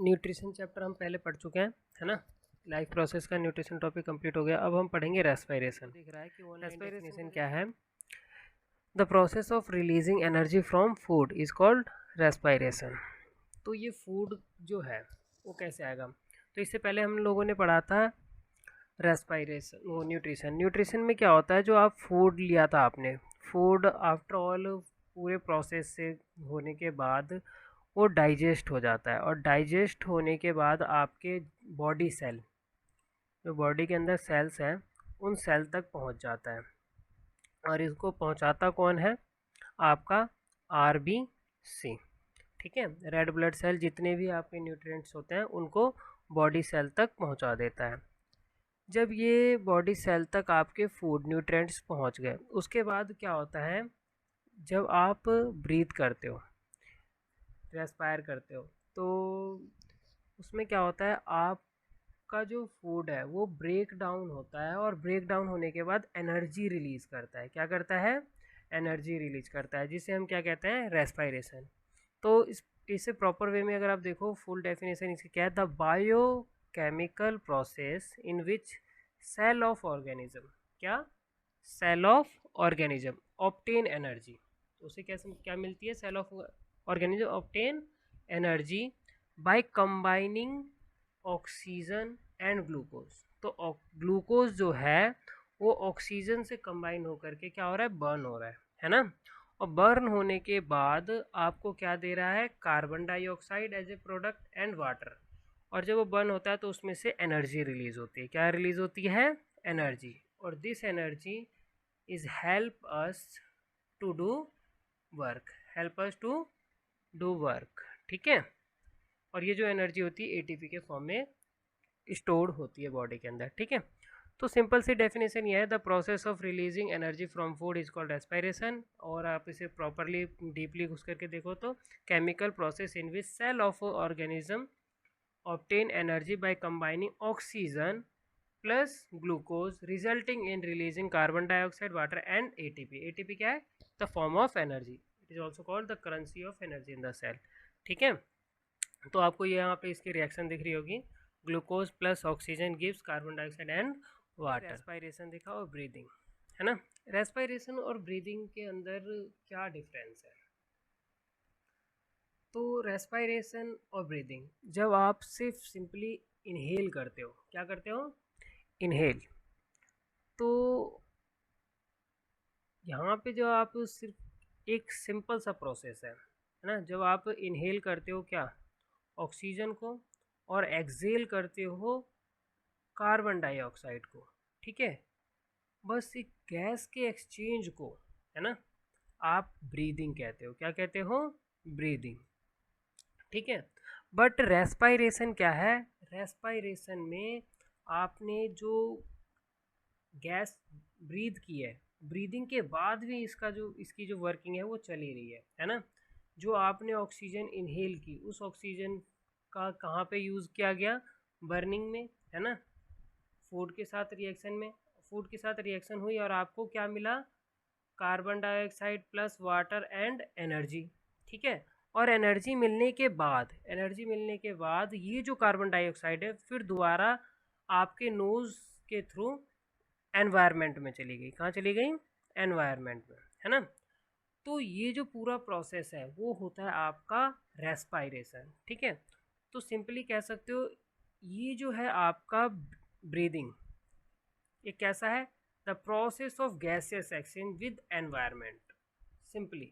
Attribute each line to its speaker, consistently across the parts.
Speaker 1: Nutrition chapter हम पहले पढ़ चुके हैं, है ना। लाइफ प्रोसेस का न्यूट्रिशन टॉपिक कंप्लीट हो गया। अब हम पढ़ेंगे रेस्पिरेशन। दिख रहा है कि रेस्पिरेशन क्या है? The process of releasing energy from food is called respiration. तो ये फूड जो है वो कैसे आएगा? तो इससे पहले हम लोगों ने पढ़ा था रेस्पिरेशन, वो न्यूट्रिशन। न्यूट्रिशन में क्या होता है, जो आप फूड लिया था आपने, फूड आफ्टर ऑल पूरे प्रोसेस से होने के बाद वो डाइजेस्ट हो जाता है, और डाइजेस्ट होने के बाद आपके बॉडी सेल, जो बॉडी के अंदर सेल्स हैं, उन सेल तक पहुंच जाता है। और इसको पहुंचाता कौन है? आपका आरबीसी। ठीक है, रेड ब्लड सेल, जितने भी आपके न्यूट्रिएंट्स होते हैं उनको बॉडी सेल तक पहुंचा देता है। जब ये बॉडी सेल तक आपके फूड न्यूट्रिएंट्स पहुंच गए, उसके बाद क्या होता है, जब आप ब्रीथ करते हो, रेस्पायर करते हो, तो उसमें क्या होता है, आपका जो फूड है वो ब्रेक डाउन होता है, और ब्रेक डाउन होने के बाद एनर्जी रिलीज करता है। क्या करता है? एनर्जी रिलीज करता है, जिसे हम क्या कहते हैं? रेस्पायरेशन। तो इसे प्रॉपर वे में अगर आप देखो, फुल डेफिनेशन इसकी क्या है? The biochemical process in which cell of organism, क्या? Cell of organism obtain energy. तो उसे कैसे क्या मिलती है? Cell of organism obtain energy by combining oxygen and glucose. तो ग्लूकोज जो है वो ऑक्सीजन से कंबाइन होकर के क्या हो रहा है? बर्न हो रहा है ना। और बर्न होने के बाद आपको क्या दे रहा है? Carbon dioxide as a product and water. और जब वो बर्न होता है तो उसमें से एनर्जी रिलीज होती है। क्या रिलीज होती है? एनर्जी। और this energy is help us to do work, help us to do work. ठीक है, और ये जो एनर्जी होती है एटीपी के फॉर्म में स्टोर्ड होती है बॉडी के अंदर। ठीक है, तो सिंपल सी डेफिनेशन ये है, the process of releasing energy from food is called respiration. और आप इसे प्रॉपरली डीपली घुस करके देखो तो chemical process in which cell of organism obtain energy by combining oxygen plus glucose resulting in releasing carbon dioxide, water and ATP. ATP क्या है? The form of energy. It is also called the currency of energy in the cell. ठीक है, तो आपको यहाँ पे इसकी reaction दिख रही होगी, glucose plus oxygen gives carbon dioxide and water. Respiration दिखा और ब्रीदिंग, है ना। रेस्पिरेशन और ब्रीदिंग के अंदर क्या डिफरेंस है? तो रेस्पिरेशन और ब्रीदिंग, जब आप सिर्फ सिंपली इनहेल करते हो, क्या करते हो? इनहेल। तो यहाँ पे जो आप सिर्फ एक सिंपल सा प्रोसेस है ना, जब आप इनहेल करते हो क्या? ऑक्सीजन को, और एक्सहेल करते हो कार्बन डाइऑक्साइड को। ठीक है, बस एक गैस के एक्सचेंज को, है ना, आप ब्रीदिंग कहते हो। क्या कहते हो? ब्रीदिंग। ठीक है, बट रेस्पिरेशन क्या है? रेस्पिरेशन में आपने जो गैस ब्रीद की है, ब्रीदिंग के बाद भी इसकी जो वर्किंग है वो चल ही रही है ना। जो आपने ऑक्सीजन इनहेल की, उस ऑक्सीजन का कहाँ पे यूज़ किया गया? बर्निंग में, है ना। फूड के साथ रिएक्शन में, फूड के साथ रिएक्शन हुई और आपको क्या मिला? Carbon dioxide plus water and energy. ठीक है, और एनर्जी मिलने के बाद ये जो कार्बन डाइऑक्साइड है फिर दोबारा आपके नोज के थ्रू एनवायरनमेंट में चली गई। कहाँ चली गई? एनवायरनमेंट में, है ना। तो ये जो पूरा प्रोसेस है वो होता है आपका रेस्पायरेशन। ठीक है, तो सिंपली कह सकते हो ये जो है आपका ब्रीदिंग, ये कैसा है? The process of gaseous exchange with environment. Simply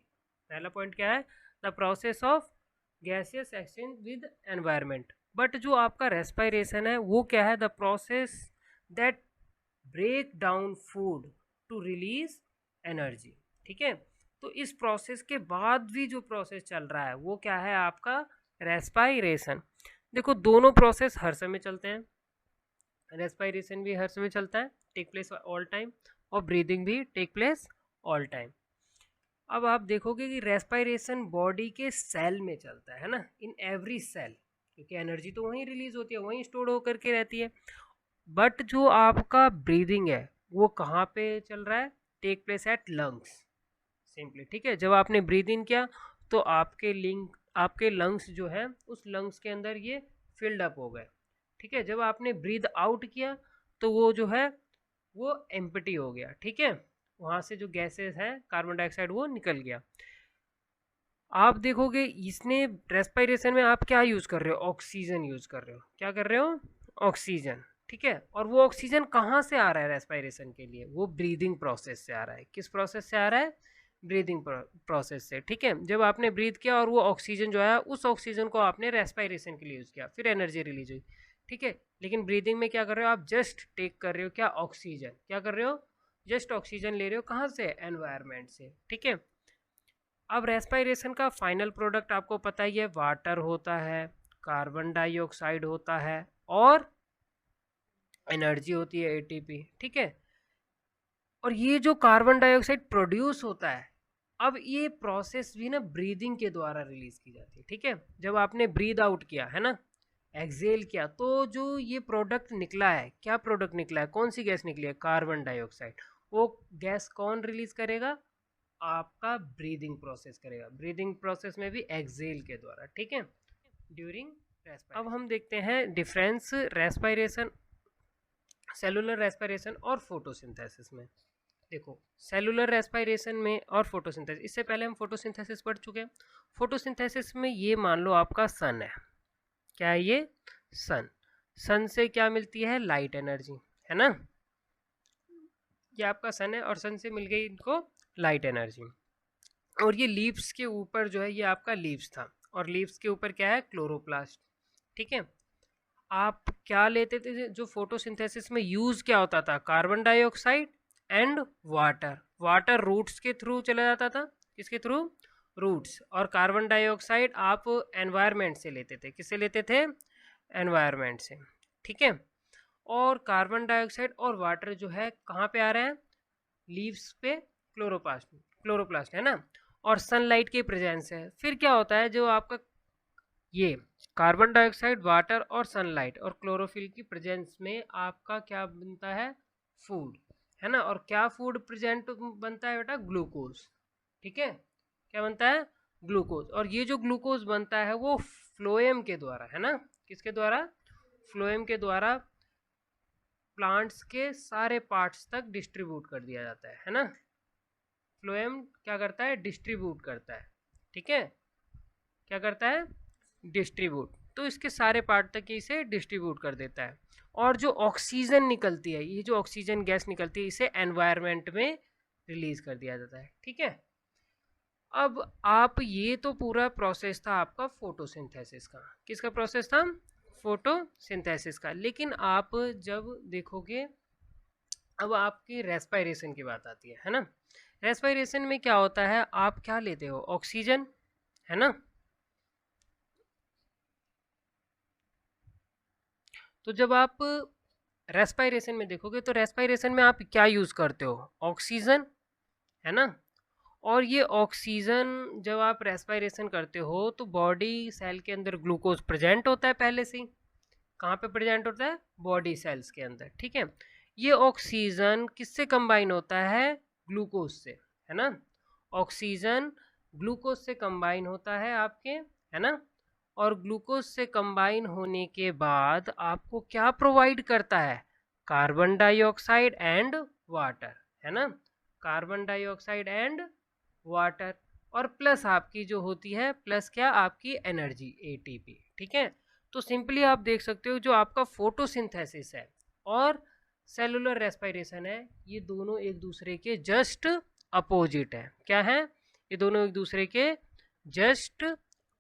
Speaker 1: पहला पॉइंट क्या है? The process of gaseous exchange with environment. But जो आपका रेस्पायरेशन है वो क्या है? The process that break down food to release energy. ठीक है, तो इस प्रोसेस के बाद भी जो प्रोसेस चल रहा है वो क्या है? आपका रेस्पायरेशन। देखो, दोनों प्रोसेस हर समय चलते हैं, रेस्पायरेशन भी हर समय चलता है, टेक प्लेस ऑल टाइम, और ब्रीदिंग भी टेक प्लेस ऑल टाइम। अब आप देखोगे कि रेस्पायरेशन बॉडी के सेल में चलता है ना, इन एवरी सेल, क्योंकि एनर्जी तो वहीं रिलीज होती है, वहीं स्टोर होकर के रहती है। बट जो आपका ब्रीदिंग है वो कहाँ पे चल रहा है? Take place at lungs, simply. ठीक है, जब आपने ब्रीद इन किया तो आपके लंग्स जो है, उस लंग्स के अंदर ये फिल्ड अप हो गए, ठीक है। जब आपने ब्रीद आउट किया तो वो जो है वो एम्प्टी हो गया, ठीक है, वहाँ से जो गैसेस हैं कार्बन डाइऑक्साइड वो निकल गया। आप देखोगे इसने रेस्पिरेशन में आप क्या यूज़ कर रहे हो, ऑक्सीजन यूज़ कर रहे हो, क्या कर रहे हो, ऑक्सीजन, ठीक है। और वो ऑक्सीजन कहाँ से आ रहा है रेस्पिरेशन के लिए, वो ब्रीदिंग प्रोसेस से आ रहा है। किस प्रोसेस से आ रहा है, ब्रीदिंग प्रोसेस से, ठीक है। जब आपने ब्रीथ किया और वो ऑक्सीजन जो है उस ऑक्सीजन को आपने रेस्पिरेशन के लिए यूज़ किया, फिर एनर्जी रिलीज हुई, ठीक है। लेकिन ब्रीदिंग में क्या कर रहे हो, आप जस्ट टेक कर रहे हो क्या, ऑक्सीजन, क्या कर रहे हो, जस्ट ऑक्सीजन ले रहे हो, कहाँ से, एनवायरमेंट से, ठीक है। अब रेस्पिरेशन का फाइनल प्रोडक्ट आपको पता ही है, वाटर होता है, कार्बन डाइऑक्साइड होता है और एनर्जी होती है एटीपी, ठीक है। और ये जो कार्बन डाइऑक्साइड प्रोड्यूस होता है, अब ये प्रोसेस भी ना ब्रीदिंग के द्वारा रिलीज की जाती है, ठीक है। जब आपने ब्रीद आउट किया है ना, एक्सेल किया, तो जो ये प्रोडक्ट निकला है, क्या प्रोडक्ट निकला है, कौन सी गैस निकली है, कार्बन डाइऑक्साइड। वो गैस कौन रिलीज करेगा, आपका ब्रीदिंग प्रोसेस करेगा, ब्रीदिंग प्रोसेस में भी एक्सेल के द्वारा, ठीक है, ड्यूरिंग रेस्पिरेशन। अब हम देखते हैं डिफरेंस रेस्पिरेशन, सेलुलर रेस्पिरेशन और फोटोसिंथेसिस में। देखो सेलुलर रेस्पिरेशन में और फोटोसिंथेसिस, इससे पहले हम फोटोसिंथेसिस पढ़ चुके हैं। फोटोसिंथेसिस में ये मान लो आपका सन है, क्या है ये, सन, सन से क्या मिलती है, लाइट एनर्जी, है ना, ये आपका सन है और सन से मिल गई इनको लाइट एनर्जी। और ये लीव्स के ऊपर जो है ये आपका लीव्स था, और लीव्स के ऊपर क्या है, क्लोरोप्लास्ट, ठीक है। आप क्या लेते थे, जो फोटोसिंथेसिस में यूज क्या होता था, carbon dioxide and water, water roots के थ्रू चला जाता था, किसके थ्रू, रूट्स, और कार्बन डाइऑक्साइड आप एनवायरनमेंट से लेते थे, किससे लेते थे, एनवायरनमेंट से, ठीक है। और कार्बन डाइऑक्साइड और वाटर जो है कहाँ पे आ रहे हैं, लीव्स पे, क्लोरोप्लास्ट, क्लोरोप्लास्ट है ना, और सनलाइट की प्रेजेंस है। फिर क्या होता है, जो आपका ये कार्बन डाइऑक्साइड, वाटर और सनलाइट और क्लोरोफिल की प्रेजेंस में आपका क्या बनता है, फूड, है ना। और क्या फूड प्रेजेंट बनता है बेटा, ग्लूकोज, ठीक है, क्या बनता है, ग्लूकोज। और ये जो ग्लूकोज बनता है वो फ्लोएम के द्वारा, है ना, किसके द्वारा, फ्लोएम के द्वारा प्लांट्स के सारे पार्ट्स तक डिस्ट्रीब्यूट कर दिया जाता है ना। फ्लोएम क्या करता है, डिस्ट्रीब्यूट करता है, ठीक है, क्या करता है, डिस्ट्रीब्यूट, तो इसके सारे पार्ट तक इसे डिस्ट्रीब्यूट कर देता है। और जो ऑक्सीजन निकलती है, ये जो ऑक्सीजन गैस निकलती है, इसे एनवायरनमेंट में रिलीज कर दिया जाता है, ठीक है। अब आप, ये तो पूरा प्रोसेस था आपका फोटोसिंथेसिस का, किसका प्रोसेस था, फोटोसिंथेसिस का। लेकिन आप जब देखोगे, अब आपकी रेस्पिरेशन की बात आती है ना। रेस्पिरेशन में क्या होता है, आप क्या लेते हो, ऑक्सीजन, है ना। तो जब आप रेस्पिरेशन में देखोगे तो रेस्पिरेशन में आप क्या यूज़ करते हो, ऑक्सीजन, है ना। और ये ऑक्सीजन जब आप रेस्पिरेशन करते हो तो बॉडी सेल के अंदर ग्लूकोज प्रेजेंट होता है पहले से ही, कहाँ पे प्रेजेंट होता है, बॉडी सेल्स के अंदर, ठीक है। ये ऑक्सीजन किससे कंबाइन होता है, ग्लूकोज से, है ना। ऑक्सीजन ग्लूकोज से कंबाइन होता है आपके, है ना। और ग्लूकोज से कंबाइन होने के बाद आपको क्या प्रोवाइड करता है, कार्बन डाइऑक्साइड एंड वाटर, है ना, कार्बन डाइऑक्साइड एंड वाटर, और प्लस आपकी जो होती है, प्लस क्या, आपकी एनर्जी एटीपी, ठीक है। तो सिंपली आप देख सकते हो जो आपका फोटोसिंथेसिस है और सेलुलर रेस्पिरेशन है, ये दोनों एक दूसरे के जस्ट अपोजिट है, क्या है, ये दोनों एक दूसरे के जस्ट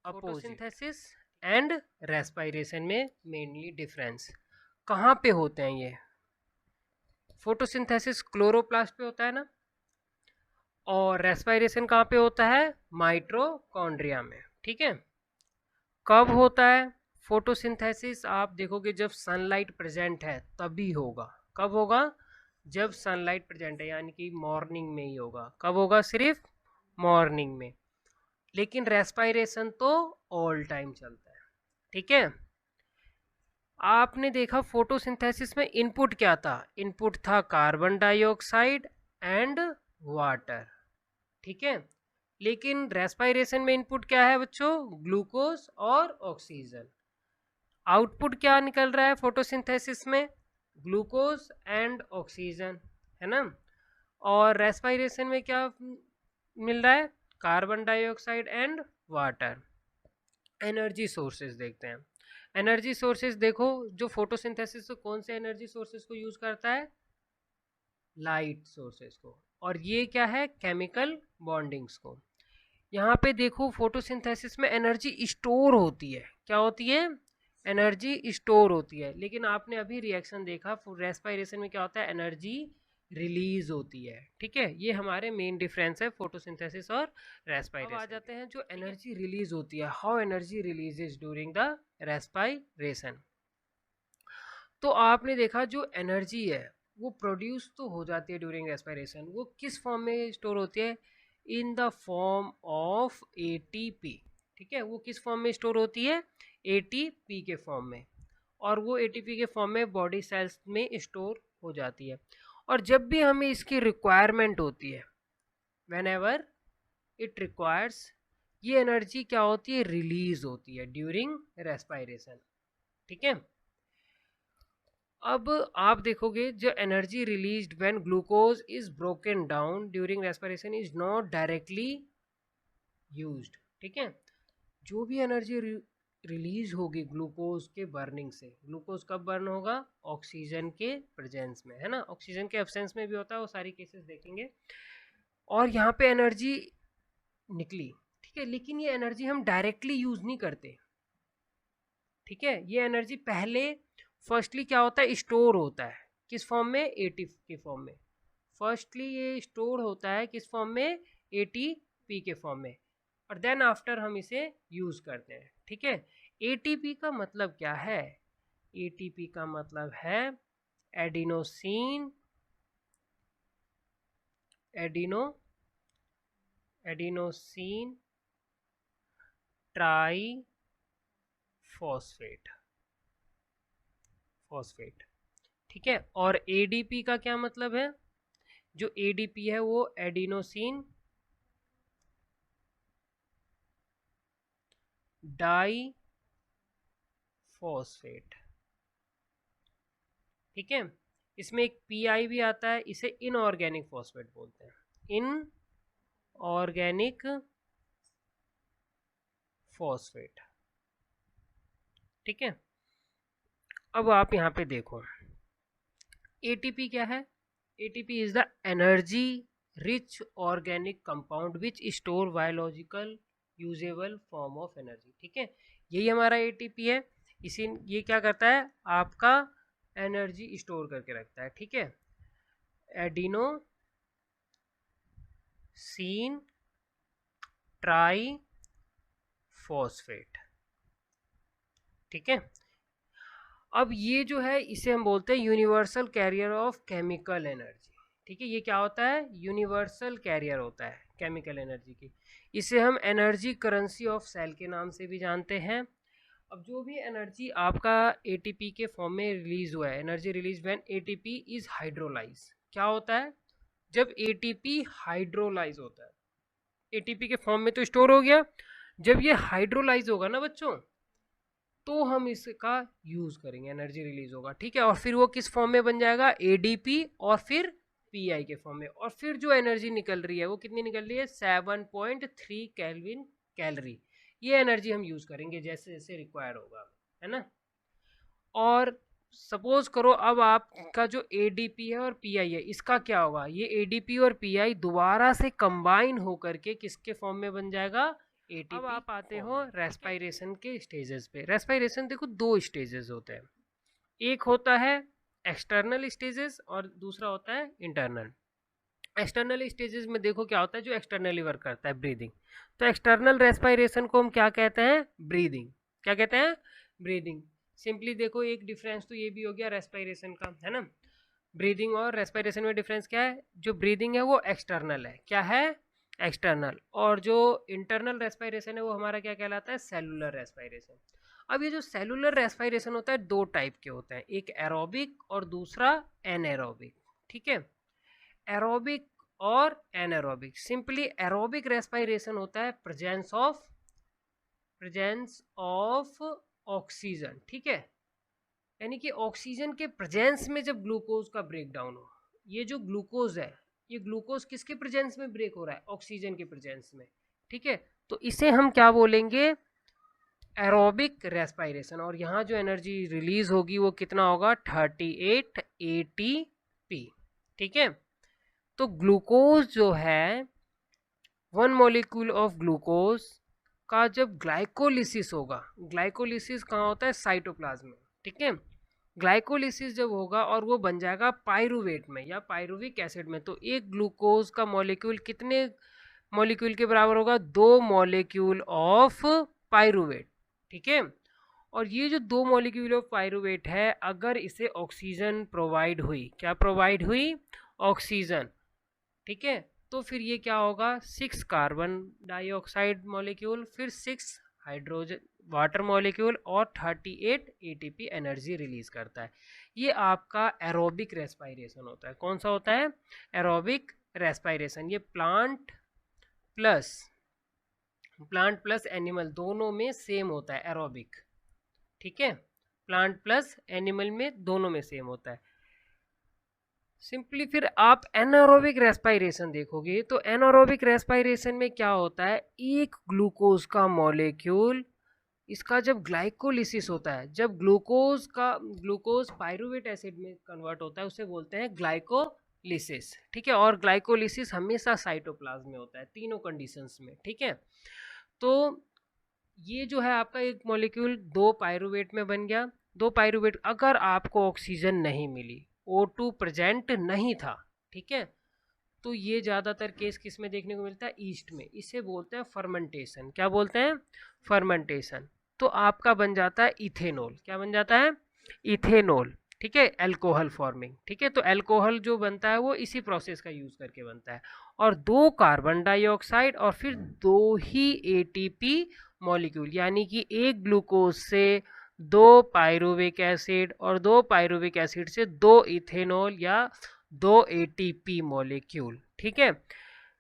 Speaker 1: फोटोसिंथेसिस एंड रेस्पिरेशन में मेनली डिफरेंस कहाँ पे होते हैं, ये फोटोसिंथेसिस क्लोरोप्लास्ट पे होता है ना, और रेस्पिरेशन कहाँ पे होता है, माइटोकॉन्ड्रिया में, ठीक है। कब होता है फोटोसिंथेसिस, आप देखोगे जब सनलाइट प्रेजेंट है तभी होगा, कब होगा, जब सनलाइट प्रेजेंट है, यानी कि मॉर्निंग में ही होगा, कब होगा, सिर्फ मॉर्निंग में। लेकिन रेस्पिरेशन तो ऑल टाइम चलता है, ठीक है। आपने देखा फोटोसिंथेसिस में इनपुट क्या था, इनपुट था कार्बन डाइऑक्साइड एंड वाटर, ठीक है। लेकिन रेस्पिरेशन में इनपुट क्या है बच्चों, ग्लूकोज और ऑक्सीजन। आउटपुट क्या निकल रहा है फोटोसिंथेसिस में, ग्लूकोज एंड ऑक्सीजन, है ना। और रेस्पिरेशन में क्या मिल रहा है, carbon dioxide and water. Energy sources देखते हैं। एनर्जी सोर्सेज देखो, जो फोटोसिंथेसिस कौन से एनर्जी सोर्सेज को यूज करता है, लाइट सोर्सेज को, और ये क्या है, केमिकल बॉन्डिंग्स को। यहाँ पे देखो फोटोसिंथेसिस में एनर्जी स्टोर होती है, क्या होती है, एनर्जी स्टोर होती है। लेकिन आपने अभी रिएक्शन देखा, रेस्पिरेशन में क्या होता है, एनर्जी रिलीज होती है। ठीक है, ये हमारे मेन डिफरेंस है फोटोसिंथेसिस और रेस्पिरेशन। अब आ जाते हैं जो एनर्जी रिलीज होती है, how energy releases during the respiration. तो आपने देखा जो एनर्जी है वो प्रोड्यूस तो हो जाती है ड्यूरिंग रेस्पिरेशन, वो किस फॉर्म में स्टोर होती है, in the form of ATP. ठीक है, वो किस फॉर्म में स्टोर होती है, एटीपी के फॉर्म में, और वो एटीपी के फॉर्म में बॉडी सेल्स में स्टोर हो जाती है। और जब भी हमें इसकी रिक्वायरमेंट होती है, वेन एवर इट रिक्वायर्स, ये एनर्जी क्या होती है, रिलीज होती है ड्यूरिंग रेस्पिरेशन। ठीक है, अब आप देखोगे जो energy released when glucose is broken down during respiration is not directly used. ठीक है, जो भी एनर्जी रिलीज होगी ग्लूकोज के बर्निंग से, ग्लूकोज कब बर्न होगा, ऑक्सीजन के प्रेजेंस में, है ना, ऑक्सीजन के एब्सेंस में भी होता है, वो सारी केसेस देखेंगे। और यहाँ पे एनर्जी निकली, ठीक है, लेकिन ये एनर्जी हम डायरेक्टली यूज नहीं करते। ठीक है, ये एनर्जी पहले फर्स्टली क्या होता है, स्टोर होता है, किस फॉर्म में, एटीपी के फॉर्म में। फर्स्टली ये स्टोर होता है किस फॉर्म में, एटीपी के फॉर्म में, और देन आफ्टर हम इसे यूज करते हैं। ठीक है, एटीपी का मतलब क्या है, एटीपी का मतलब है एडिनोसिन एडिनोसिन ट्राई फॉस्फेट। ठीक है, और एडीपी का क्या मतलब है, जो एडीपी है वो एडिनोसिन डाई फॉस्फेट। ठीक है, इसमें एक पीआई भी आता है, इसे इनऑर्गेनिक फॉस्फेट बोलते हैं, इनऑर्गेनिक फॉस्फेट। ठीक है, अब आप यहाँ पे देखो एटीपी क्या है, ATP is the energy rich organic compound which store biological usable form of energy. ठीक है, यही हमारा एटीपी है, इसी ये क्या करता है, आपका एनर्जी स्टोर करके रखता है। ठीक है, एडिनोसिन ट्राई फॉस्फेट। ठीक है, अब ये जो है इसे हम बोलते हैं universal carrier of chemical energy. ठीक है, ये क्या होता है, यूनिवर्सल कैरियर होता है केमिकल एनर्जी की। इसे हम एनर्जी करेंसी ऑफ सेल के नाम से भी जानते हैं। अब जो भी एनर्जी आपका एटीपी के फॉर्म में रिलीज हुआ है, energy release when ATP is hydrolyse, क्या होता है, जब एटीपी हाइड्रोलाइज होता है, एटीपी के फॉर्म में तो स्टोर हो गया, जब ये हाइड्रोलाइज होगा ना बच्चों, तो हम इसका यूज करेंगे, एनर्जी रिलीज होगा। ठीक है, और फिर वो किस फॉर्म में बन जाएगा, एडीपी और फिर पीआई के फॉर्म में, और फिर जो एनर्जी निकल रही है वो कितनी निकल रही है, 7.3 केल्विन कैलोरी। ये एनर्जी हम यूज करेंगे जैसे जैसे रिक्वायर होगा, है ना। और सपोज करो अब आपका जो एडीपी है और पीआई है, इसका क्या होगा, ये एडीपी और पीआई दोबारा से कंबाइन होकर के किसके फॉर्म में बन जाएगा, एटीपी। अब आप आते हो रेस्पिरेशन के स्टेजेस पे। रेस्पिरेशन देखो दो स्टेजेस होते हैं, एक होता है एक्सटर्नल स्टेजेस और दूसरा होता है इंटरनल। एक्सटर्नल स्टेजेस में देखो क्या होता है, जो एक्सटर्नली वर्क करता है, ब्रीदिंग। तो एक्सटर्नल रेस्पिरेशन को हम क्या कहते हैं, ब्रीदिंग। क्या कहते हैं, ब्रीदिंग। सिंपली देखो एक डिफरेंस तो ये भी हो गया रेस्पिरेशन का, है ना। ब्रीदिंग और रेस्पिरेशन में डिफरेंस क्या है, जो ब्रीदिंग है वो एक्सटर्नल है, क्या है, एक्सटर्नल, और जो इंटरनल रेस्पिरेशन है वो हमारा क्या कहलाता है, सेलुलर रेस्पिरेशन। अब ये जो सेलुलर रेस्पिरेशन होता है दो टाइप के होते हैं, एक एरोबिक और दूसरा एनएरोबिक। ठीक है, एरोबिक और एनारोबिक। सिंपली एरोबिक रेस्पिरेशन होता है प्रेजेंस ऑफ ऑक्सीजन, ठीक है, यानी कि ऑक्सीजन के प्रेजेंस में जब ग्लूकोज का ब्रेक डाउन हो, ये जो ग्लूकोज है, ये ग्लूकोज किसके प्रेजेंस में ब्रेक हो रहा है, ऑक्सीजन के प्रेजेंस में, ठीक है, तो इसे हम क्या बोलेंगे, एरोबिक रेस्पिरेशन। और यहाँ जो एनर्जी रिलीज होगी वो कितना होगा, 38 ATP, ठीक है। तो ग्लूकोज जो है, 1 मॉलिक्यूल ऑफ ग्लूकोज का जब ग्लाइकोलिसिस होगा, ग्लाइकोलिसिस कहाँ होता है, साइटोप्लाज्म में, ठीक है, ग्लाइकोलिसिस जब होगा और वो बन जाएगा पायरुवेट में या पायरुविक एसिड में, तो एक ग्लूकोज का मॉलिक्यूल कितने मॉलिक्यूल के बराबर होगा, 2 मॉलिक्यूल ऑफ पायरुवेट, ठीक है। और ये जो 2 मॉलिक्यूल ऑफ पायरुवेट है, अगर इसे ऑक्सीजन प्रोवाइड हुई, क्या प्रोवाइड हुई, ऑक्सीजन, ठीक है, तो फिर ये क्या होगा, 6 कार्बन डाइऑक्साइड मॉलिक्यूल, फिर 6 हाइड्रोजन वाटर मॉलिक्यूल और 38 ATP एनर्जी रिलीज करता है। ये आपका एरोबिक रेस्पिरेशन होता है। कौन सा होता है, एरोबिक रेस्पिरेशन। ये प्लांट प्लस एनिमल दोनों में सेम होता है एरोबिक, ठीक है, प्लांट प्लस एनिमल में दोनों में सेम होता है। सिंपली फिर आप एनारोबिक रेस्पिरेशन देखोगे तो एनारोबिक रेस्पिरेशन में क्या होता है, एक ग्लूकोज का मॉलिक्यूल, इसका जब ग्लाइकोलिसिस होता है, जब ग्लूकोज पायरुवेट एसिड में कन्वर्ट होता है, उसे बोलते हैं ग्लाइकोलिसिस, ठीक है। और ग्लाइकोलिसिस हमेशा साइटोप्लाज्म में होता है, तीनों कंडीशंस में, ठीक है। तो ये जो है आपका एक मॉलिक्यूल 2 पायरुवेट में बन गया, 2 पायरुवेट, अगर आपको ऑक्सीजन नहीं मिली, O2 प्रेजेंट नहीं था, ठीक है, तो ये ज़्यादातर केस किस में देखने को मिलता है, ईस्ट में। इसे बोलते हैं फर्मेंटेशन। क्या बोलते हैं, फर्मेंटेशन। तो आपका बन जाता है इथेनॉल। क्या बन जाता है, इथेनॉल, ठीक है, एल्कोहल फॉर्मिंग, ठीक है। तो एल्कोहल जो बनता है वो इसी प्रोसेस का यूज करके बनता है। और 2 कार्बन डाइऑक्साइड और फिर 2 ही ATP मॉलिक्यूल, यानी कि एक ग्लूकोज से 2 पायरुविक एसिड और 2 पायरुविक एसिड से 2 इथेनॉल या 2 ATP मॉलिक्यूल, ठीक है।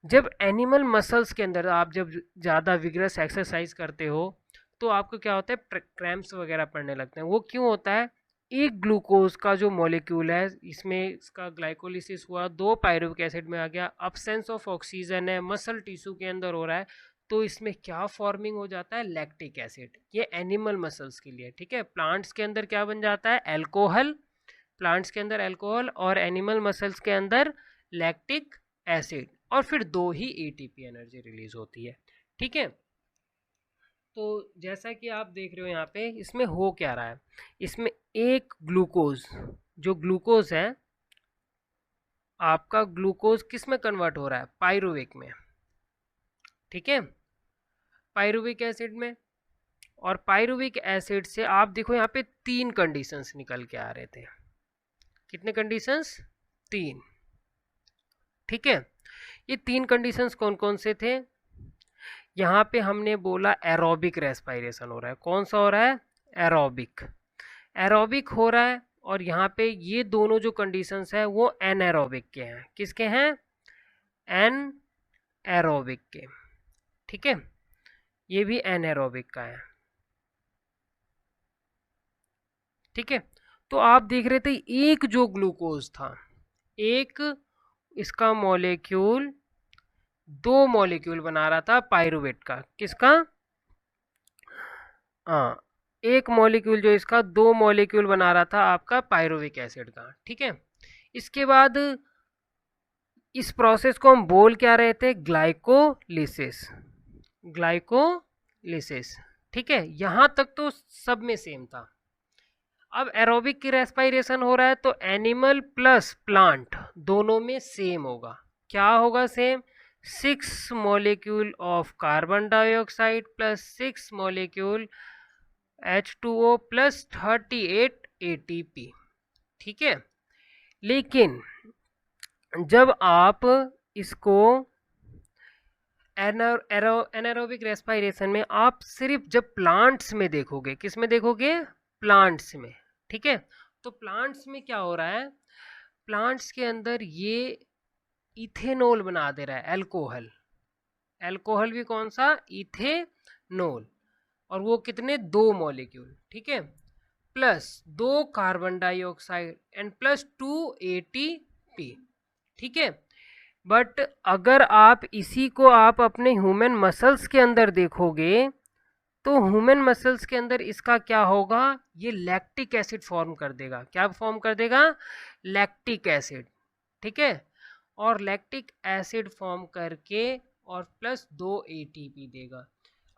Speaker 1: जब एनिमल मसल्स के अंदर आप जब ज़्यादा विग्रस एक्सरसाइज करते हो तो आपको क्या होता है, क्रैम्प्स वगैरह पड़ने लगते हैं। वो क्यों होता है, एक ग्लूकोज का जो मॉलिक्यूल है, इसमें इसका ग्लाइकोलिसिस हुआ, 2 पायरुविक एसिड में आ गया, अब्सेंस ऑफ ऑक्सीजन है, मसल टिश्यू के अंदर हो रहा है, तो इसमें क्या फॉर्मिंग हो जाता है, लैक्टिक एसिड। ये एनिमल मसल्स के लिए, ठीक है। प्लांट्स के अंदर क्या बन जाता है, एल्कोहल, प्लांट्स के अंदर एल्कोहल और एनिमल मसल्स के अंदर लैक्टिक एसिड, और फिर 2 ही ATP एनर्जी रिलीज होती है, ठीक है। तो जैसा कि आप देख रहे हो यहाँ पे, इसमें हो क्या रहा है, इसमें एक ग्लूकोज, जो ग्लूकोज है आपका, ग्लूकोज किस में कन्वर्ट हो रहा है, पायरुविक में, ठीक है, पायरुविक एसिड में। और पायरुविक एसिड से आप देखो यहाँ पे 3 कंडीशंस निकल के आ रहे थे। कितने कंडीशंस, 3, ठीक है। ये 3 कंडीशंस कौन कौन से थे, यहाँ पे हमने बोला एरोबिक रेस्पिरेशन हो रहा है। कौन सा हो रहा है, एरोबिक, एरोबिक हो रहा है। और यहाँ पे ये दोनों जो कंडीशंस है वो एनएरोबिक के हैं। किसके हैं, एन एरोबिक के, ठीक है, ये भी एनएरोबिक का है, ठीक है। तो आप देख रहे थे एक जो ग्लूकोज था, एक इसका मॉलिक्यूल 2 मॉलिक्यूल बना रहा था पायरुवेट का, किसका, हाँ, एक मॉलिक्यूल जो इसका 2 मॉलिक्यूल बना रहा था आपका पायरुविक एसिड का, ठीक है। इसके बाद इस प्रोसेस को हम बोल क्या रहे थे, ग्लाइकोलिसिस, ग्लाइकोलिसिस, ठीक है। यहाँ तक तो सब में सेम था। अब एरोबिक की रेस्पिरेशन हो रहा है तो एनिमल प्लस प्लांट दोनों में सेम होगा। क्या होगा same, 6 molecule of carbon dioxide plus 6 molecule H2O plus 38 ATP, ठीक है। लेकिन जब आप इसको एनारोबिक रेस्पिरेशन में आप सिर्फ जब प्लांट्स में देखोगे, किस में देखोगे, प्लांट्स में, ठीक है। तो प्लांट्स में क्या हो रहा है, प्लांट्स के अंदर ये इथेनॉल बना दे रहा है, एल्कोहल, एल्कोहल भी कौन सा, इथेनॉल। और वो कितने, 2 मॉलिक्यूल, ठीक है, plus 2 carbon dioxide and plus 2 ATP, ठीक है। बट अगर आप इसी को आप अपने ह्यूमन मसल्स के अंदर देखोगे तो ह्यूमन मसल्स के अंदर इसका क्या होगा, ये लैक्टिक एसिड फॉर्म कर देगा। क्या फॉर्म कर देगा, लैक्टिक एसिड, ठीक है। और लैक्टिक एसिड फॉर्म करके और प्लस 2 ATP देगा।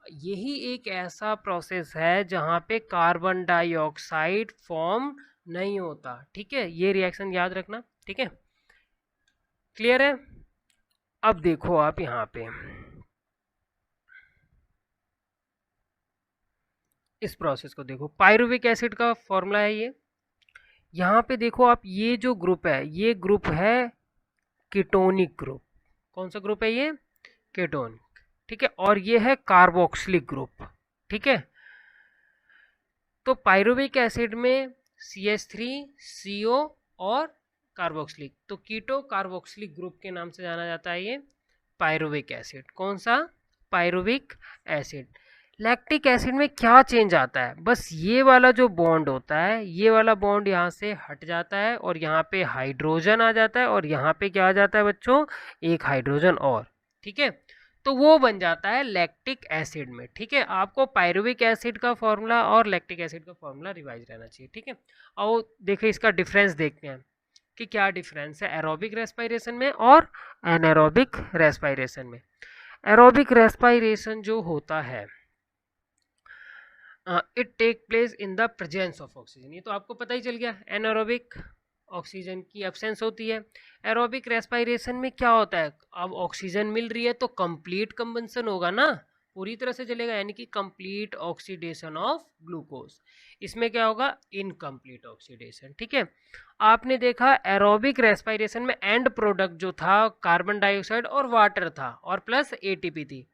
Speaker 1: यही एक ऐसा प्रोसेस है जहाँ पे कार्बन डाइऑक्साइड फॉर्म नहीं होता, ठीक है। ये रिएक्शन याद रखना, ठीक है, क्लियर है। अब देखो आप यहाँ पे इस प्रोसेस को देखो, पायरुविक एसिड का फॉर्मूला है ये। यहाँ पे देखो आप, ये जो ग्रुप है ये ग्रुप है कीटोनिक ग्रुप। कौन सा ग्रुप है ये, कीटोनिक, ठीक है। और ये है कार्बोक्सिलिक ग्रुप, ठीक है। तो पायरुविक एसिड में CH3 CO और कार्बोक्सिलिक, तो कीटो कार्बोक्सिलिक ग्रुप के नाम से जाना जाता है ये पायरुविक एसिड। कौन सा, पायरुविक एसिड। लैक्टिक एसिड में क्या चेंज आता है, बस ये वाला जो बॉन्ड होता है, ये वाला बॉन्ड यहाँ से हट जाता है और यहाँ पे हाइड्रोजन आ जाता है और यहाँ पे क्या आ जाता है बच्चों, एक हाइड्रोजन और, ठीक है। तो वो बन जाता है लैक्टिक एसिड में, ठीक है। आपको पायरुविक एसिड का फॉर्मूला और लैक्टिक एसिड का फॉर्मूला रिवाइज रहना चाहिए, ठीक है। और देखिए इसका डिफरेंस देखते हैं कि क्या डिफरेंस है एरोबिक रेस्पिरेशन में और एनारोबिक रेस्पिरेशन में। एरोबिक रेस्पिरेशन जो होता है, it take place in the presence of oxygen, ये तो आपको पता ही चल गया। एनारोबिक ऑक्सीजन की एब्सेंस होती है। एरोबिक रेस्पिरेशन में क्या होता है, अब ऑक्सीजन मिल रही है तो कंप्लीट कंबंशन होगा ना, पूरी तरह से जलेगा, यानी कि कंप्लीट ऑक्सीडेशन ऑफ ग्लूकोज। इसमें क्या होगा, इनकम्प्लीट ऑक्सीडेशन, ठीक है। आपने देखा एरोबिक रेस्पिरेशन में एंड प्रोडक्ट जो था कार्बन डाइऑक्साइड और वाटर था और प्लस ATP थी।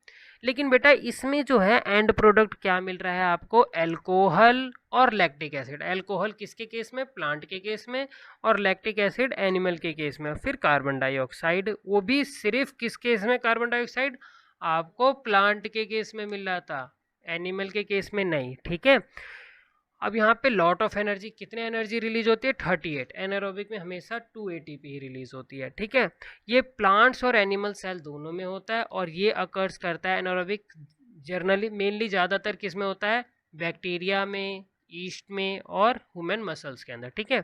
Speaker 1: लेकिन बेटा इसमें जो है एंड प्रोडक्ट क्या मिल रहा है आपको, अल्कोहल और लैक्टिक एसिड। अल्कोहल किसके केस में, प्लांट के केस में, और लैक्टिक एसिड एनिमल के केस में। फिर कार्बन डाइऑक्साइड, वो भी सिर्फ किस केस में कार्बन डाइऑक्साइड, आपको प्लांट के केस में मिल रहा था, एनिमल के केस में नहीं, ठीक है। अब यहाँ पे लॉट ऑफ एनर्जी, कितने एनर्जी रिलीज होती है, 38। एनारोबिक में हमेशा 2 ATP ही रिलीज होती है, ठीक है। ये प्लांट्स और एनिमल सेल दोनों में होता है और ये अकर्स करता है एनारोबिक जर्नली मेनली ज़्यादातर किस में होता है, बैक्टीरिया में, ईस्ट में और ह्यूमन मसल्स के अंदर, ठीक है।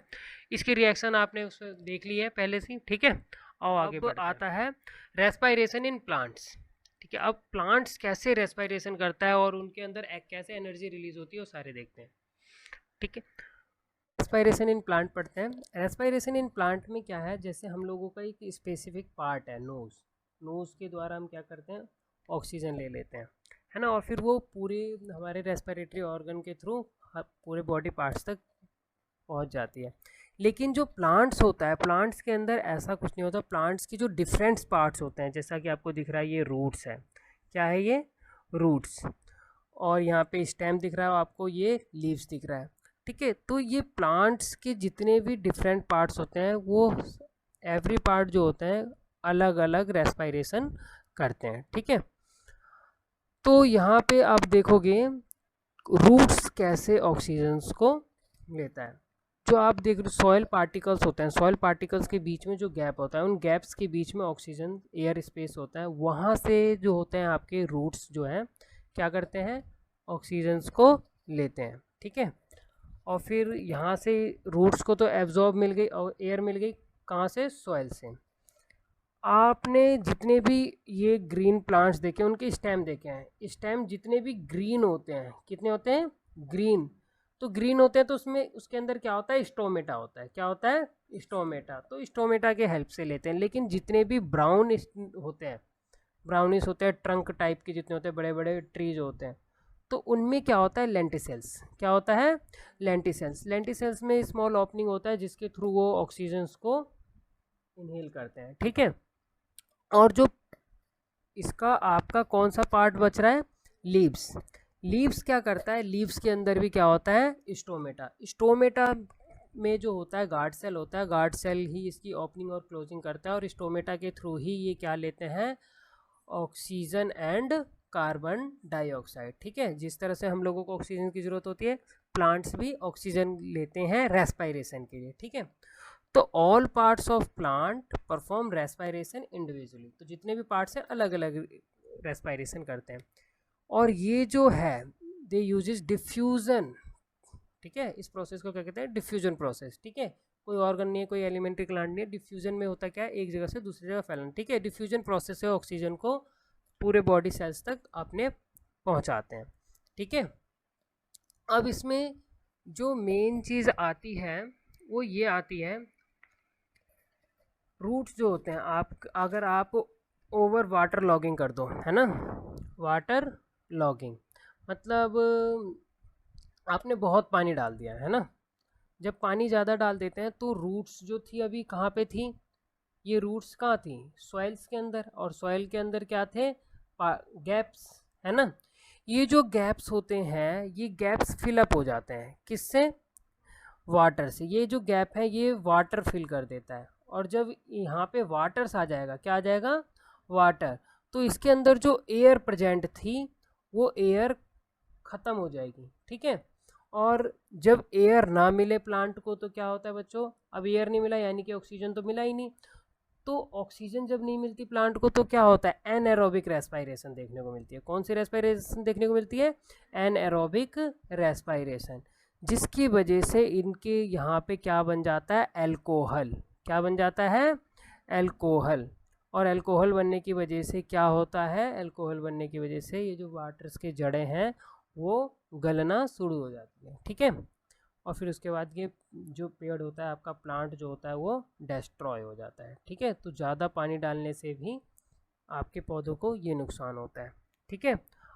Speaker 1: इसकी रिएक्शन आपने उसमें देख ली है पहले से, ठीक है। और आगे आता है रेस्पिरेशन इन प्लांट्स, ठीक है। अब प्लांट्स कैसे रेस्पिरेशन करता है और उनके अंदर कैसे एनर्जी रिलीज होती है वो सारे देखते हैं, ठीक है। रेस्पिरेशन इन प्लांट पढ़ते हैं। रेस्पिरेशन इन प्लांट में क्या है, जैसे हम लोगों का एक स्पेसिफिक पार्ट है नोज, नोज के द्वारा हम क्या करते हैं, ऑक्सीजन ले लेते हैं, है ना, और फिर वो पूरे हमारे रेस्पिरेटरी ऑर्गन के थ्रू पूरे बॉडी पार्ट्स तक पहुंच जाती है। लेकिन जो प्लांट्स होता है, प्लांट्स के अंदर ऐसा कुछ नहीं होता। प्लांट्स की जो डिफरेंट पार्ट्स होते हैं, जैसा कि आपको दिख रहा है ये रूट्स है, क्या है ये, रूट्स, और यहाँ पे स्टेम दिख रहा है आपको, ये लीव्स दिख रहा है, ठीक है। तो ये प्लांट्स के जितने भी डिफरेंट पार्ट्स होते हैं वो एवरी पार्ट जो होते हैं अलग अलग रेस्पिरेशन करते हैं, ठीक है। तो यहाँ पे आप देखोगे रूट्स कैसे ऑक्सीजन्स को लेता है। जो आप देख रहे हो सॉइल पार्टिकल्स होते हैं, सॉइल पार्टिकल्स के बीच में जो गैप होता है, उन गैप्स के बीच में ऑक्सीजन एयर स्पेस होता है, वहाँ से जो होते हैं आपके रूट्स जो हैं क्या करते हैं, ऑक्सीजन्स को लेते हैं, ठीक है। और फिर यहाँ से रूट्स को तो एब्जॉर्ब मिल गई और एयर मिल गई, कहाँ से, सॉइल से। आपने जितने भी ये ग्रीन प्लांट्स देखे उनके स्टेम देखे हैं, स्टेम जितने भी ग्रीन होते हैं, कितने होते हैं, ग्रीन, तो ग्रीन होते हैं तो उसमें उसके अंदर क्या होता है, स्टोमेटा होता है, क्या होता है, स्टोमेटा, तो स्टोमेटा के हेल्प से लेते हैं। लेकिन जितने भी ब्राउन होते हैं, ब्राउनिश होते हैं, ट्रंक टाइप के जितने होते हैं, बड़े बड़े ट्रीज होते हैं, तो उनमें क्या होता है, लेंटिसेल्स, क्या होता है, लेंटिसेल्स। लेंटिसेल्स में स्मॉल ओपनिंग होता है जिसके थ्रू वो ऑक्सीजन्स को इनहेल करते हैं, ठीक है। और जो इसका आपका कौन सा पार्ट बच रहा है, लीव्स। लीव्स क्या करता है, लीव्स के अंदर भी क्या होता है, स्टोमेटा। स्टोमेटा में जो होता है गार्ड सेल होता है, गार्ड सेल ही इसकी ओपनिंग और क्लोजिंग करता है और स्टोमेटा के थ्रू ही ये क्या लेते हैं, ऑक्सीजन एंड कार्बन डाइऑक्साइड। ठीक है, जिस तरह से हम लोगों को ऑक्सीजन की ज़रूरत होती है, प्लांट्स भी ऑक्सीजन लेते हैं रेस्पायरेशन के लिए। ठीक है, तो all parts of plant perform respiration individually, तो जितने भी पार्ट्स हैं अलग अलग रेस्पायरेशन करते हैं। और ये जो है दे यूजेस डिफ्यूज़न। ठीक है, इस प्रोसेस को क्या कहते हैं, डिफ्यूजन प्रोसेस। ठीक है, कोई ऑर्गन नहीं है, कोई एलिमेंट्री प्लांट नहीं है, डिफ्यूजन में होता क्या है, एक जगह से दूसरी जगह फैलना। ठीक है, डिफ्यूजन प्रोसेस से ऑक्सीजन को पूरे बॉडी सेल्स तक अपने पहुंचाते हैं। ठीक है, अब इसमें जो मेन चीज़ आती है वो ये आती है, रूट्स जो होते हैं, अगर आप ओवर वाटर लॉगिंग कर दो, है ना, वाटर लॉगिंग मतलब आपने बहुत पानी डाल दिया है ना, जब पानी ज़्यादा डाल देते हैं तो रूट्स जो थी अभी कहाँ पे थी, ये रूट्स कहाँ थी, सॉइल्स के अंदर, और सॉइल के अंदर क्या थे, गैप्स, है ना। ये जो गैप्स होते हैं ये गैप्स फिलअप हो जाते हैं, किससे, वाटर से। ये जो गैप है ये वाटर फिल कर देता है, और जब यहाँ पे वाटर्स आ जाएगा, क्या आ जाएगा, वाटर, तो इसके अंदर जो एयर प्रेजेंट थी वो एयर ख़त्म हो जाएगी। ठीक है, और जब एयर ना मिले प्लांट को तो क्या होता है बच्चों, अब एयर नहीं मिला यानी कि ऑक्सीजन तो मिला ही नहीं, तो ऑक्सीजन जब नहीं मिलती प्लांट को तो क्या होता है, एनएरोबिक रेस्पायरेशन देखने को मिलती है। कौन सी रेस्पायरेशन देखने को मिलती है, एनएरोबिक रेस्पायरेशन, जिसकी वजह से इनके यहाँ पे क्या बन जाता है, एल्कोहल, क्या बन जाता है, एल्कोहल। और एल्कोहल बनने की वजह से क्या होता है, एल्कोहल बनने की वजह से ये जो वाटर्स के जड़ें हैं वो गलना शुरू हो जाती है। ठीक है, और फिर उसके बाद ये जो पेड़ होता है आपका, प्लांट जो होता है वो डिस्ट्रॉय हो जाता है। ठीक है, तो ज़्यादा पानी डालने से भी आपके पौधों को ये नुकसान होता है। ठीक है,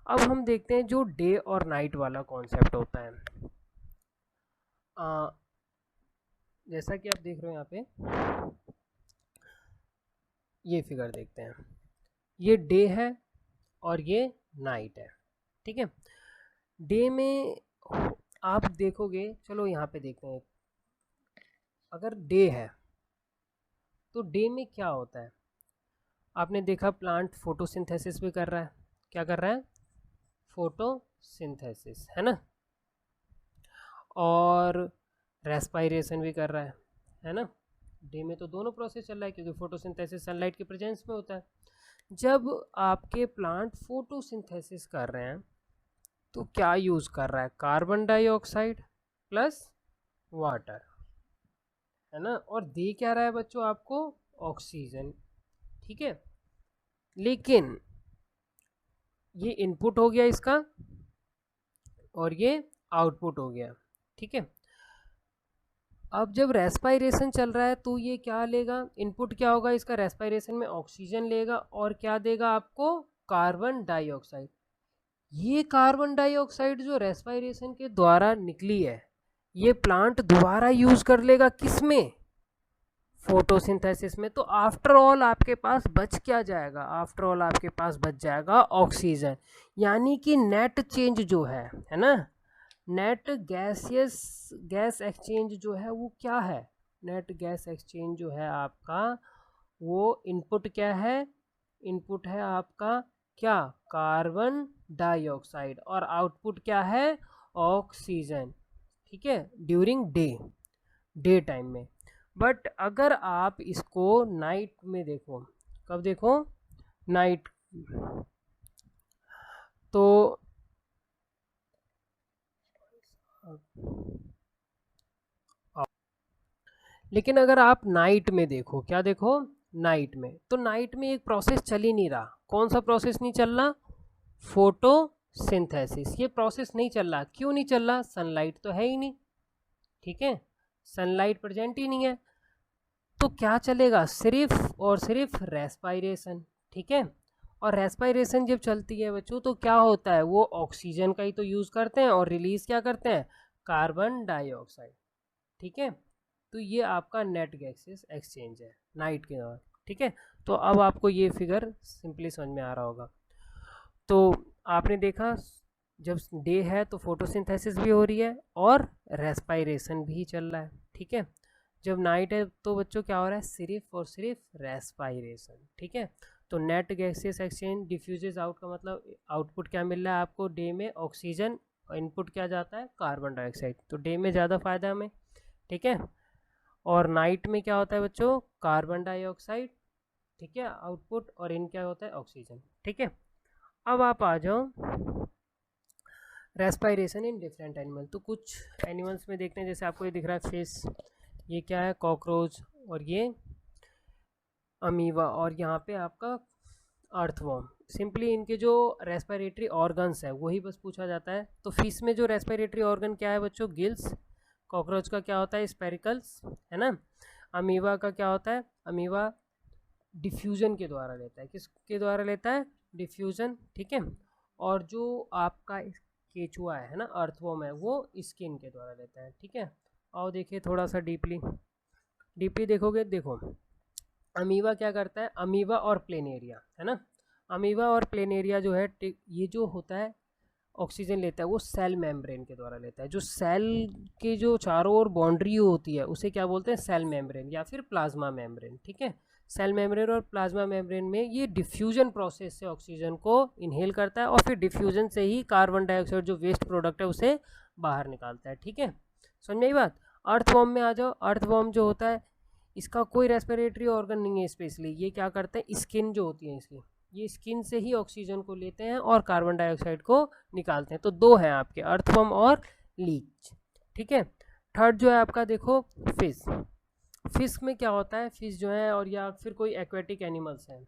Speaker 1: अब हम देखते हैं जो डे और नाइट वाला कॉन्सेप्ट होता है। जैसा कि आप देख रहे हो यहाँ पे, ये फिगर देखते हैं, ये डे है और ये नाइट है। ठीक है, डे में आप देखोगे, चलो यहाँ पे देखते हैं, अगर डे है तो डे में क्या होता है, आपने देखा प्लांट फोटोसिंथेसिस भी कर रहा है, क्या कर रहा है, फोटोसिंथेसिस, है ना, और रेस्पायरेशन भी कर रहा है ना। डे में तो दोनों प्रोसेस चल रहा है क्योंकि फोटोसिंथेसिस सनलाइट के प्रेजेंस में होता है। जब आपके प्लांट फोटोसिंथेसिस कर रहे हैं तो क्या यूज़ कर रहा है, कार्बन डाइऑक्साइड प्लस वाटर, है ना, और दे क्या रहा है बच्चों आपको, ऑक्सीजन। ठीक है, लेकिन ये इनपुट हो गया इसका और ये आउटपुट हो गया। ठीक है, अब जब रेस्पायरेशन चल रहा है तो ये क्या लेगा, इनपुट क्या होगा इसका, रेस्पायरेशन में ऑक्सीजन लेगा और क्या देगा आपको, कार्बन डाइऑक्साइड। ये कार्बन डाइऑक्साइड जो रेस्पायरेशन के द्वारा निकली है ये प्लांट दोबारा यूज कर लेगा, किसमें, फोटोसिंथेसिस में। तो आफ्टर ऑल आपके पास बच क्या जाएगा, आफ्टर ऑल आपके पास बच जाएगा ऑक्सीजन। यानी कि नेट चेंज जो है ना, नेट गैस एक्सचेंज जो है वो क्या है, नेट गैस एक्सचेंज जो है आपका, वो इनपुट क्या है, इनपुट है आपका क्या, कार्बन डाइऑक्साइड, और आउटपुट क्या है, ऑक्सीजन। ठीक है, ड्यूरिंग डे टाइम में। बट अगर आप इसको नाइट में देखो, कब देखो, नाइट, तो लेकिन अगर आप नाइट में देखो, क्या देखो, नाइट में, तो नाइट में एक प्रोसेस चल ही नहीं रहा। कौन सा प्रोसेस नहीं चल रहा, फोटोसिंथेसिस, ये प्रोसेस नहीं चल रहा। क्यों नहीं चल रहा, सनलाइट तो है ही नहीं। ठीक है, सनलाइट प्रेजेंट ही नहीं है, तो क्या चलेगा, सिर्फ और सिर्फ रेस्पायरेशन। ठीक है, और रेस्पायरेशन जब चलती है बच्चों तो क्या होता है, वो ऑक्सीजन का ही तो यूज़ करते हैं और रिलीज क्या करते हैं, कार्बन डाइऑक्साइड। ठीक है, तो ये आपका नेट गैसेस एक्सचेंज है नाइट के दौरान। ठीक है, तो अब आपको ये फिगर सिंपली समझ में आ रहा होगा। तो आपने देखा जब डे है तो फोटोसिंथेसिस भी हो रही है और रेस्पायरेशन भी चल रहा है। ठीक है, जब नाइट है तो बच्चों क्या हो रहा है, सिर्फ और सिर्फ रेस्पायरेशन। ठीक है, तो net gases exchange, diffuses out का मतलब आउटपुट क्या मिल रहा है आपको, डे में ऑक्सीजन, और इनपुट क्या जाता है कार्बन डाइऑक्साइड, तो डे में ज़्यादा फायदा हमें, ठीक है। और नाइट में क्या होता है बच्चों, कार्बन डाइऑक्साइड, ठीक है, आउटपुट, और इन क्या होता है ऑक्सीजन, ठीक है। अब आप आ जाओ रेस्पायरेशन इन डिफरेंट एनिमल, तो कुछ एनिमल्स में देखते हैं, जैसे आपको ये दिख रहा है फिश, ये क्या है कॉकरोच, और ये अमीवा, और यहाँ पे आपका अर्थवॉर्म। सिंपली इनके जो रेस्पिरेटरी ऑर्गन्स है वही बस पूछा जाता है। तो फिश में जो रेस्पिरेटरी ऑर्गन क्या है बच्चों, गिल्स। कॉकरोच का क्या होता है, स्पेरिकल्स, है ना। अमीवा का क्या होता है, अमीवा डिफ्यूजन के द्वारा लेता है, किसके द्वारा लेता है, डिफ्यूजन, ठीक है। और जो आपका केचुआ है ना, अर्थवॉर्म है, वो स्किन के द्वारा लेता है, ठीक है। आओ देखिए थोड़ा सा डीपली डीपली देखोगे, देखो अमीवा क्या करता है, अमीवा और प्लेनेरिया, है ना। अमीवा और प्लेनेरिया जो है, ये जो होता है ऑक्सीजन लेता है वो सेल मेम्ब्रेन के द्वारा लेता है। जो सेल के जो चारों ओर बाउंड्री होती है उसे क्या बोलते हैं, सेल मेम्ब्रेन या फिर प्लाज्मा मेम्ब्रेन, ठीक है। सेल मेम्ब्रेन और प्लाज्मा मेम्ब्रेन में ये डिफ्यूजन प्रोसेस से ऑक्सीजन को इनहेल करता है, और फिर डिफ्यूजन से ही कार्बन डाइऑक्साइड जो वेस्ट प्रोडक्ट है उसे बाहर निकालता है, ठीक है। समझ में आई बात। अर्थवॉर्म में आ जाओ। अर्थवॉर्म जो होता है इसका कोई रेस्पिरेटरी ऑर्गन नहीं है स्पेशली, ये क्या करते हैं, स्किन जो होती है इसकी, ये स्किन से ही ऑक्सीजन को लेते हैं और कार्बन डाइऑक्साइड को निकालते हैं। तो दो हैं आपके, अर्थवर्म और लीच, ठीक है। थर्ड जो है आपका देखो फिश। फिश में क्या होता है, फिश जो है और या फिर कोई एक्वेटिक एनिमल्स हैं,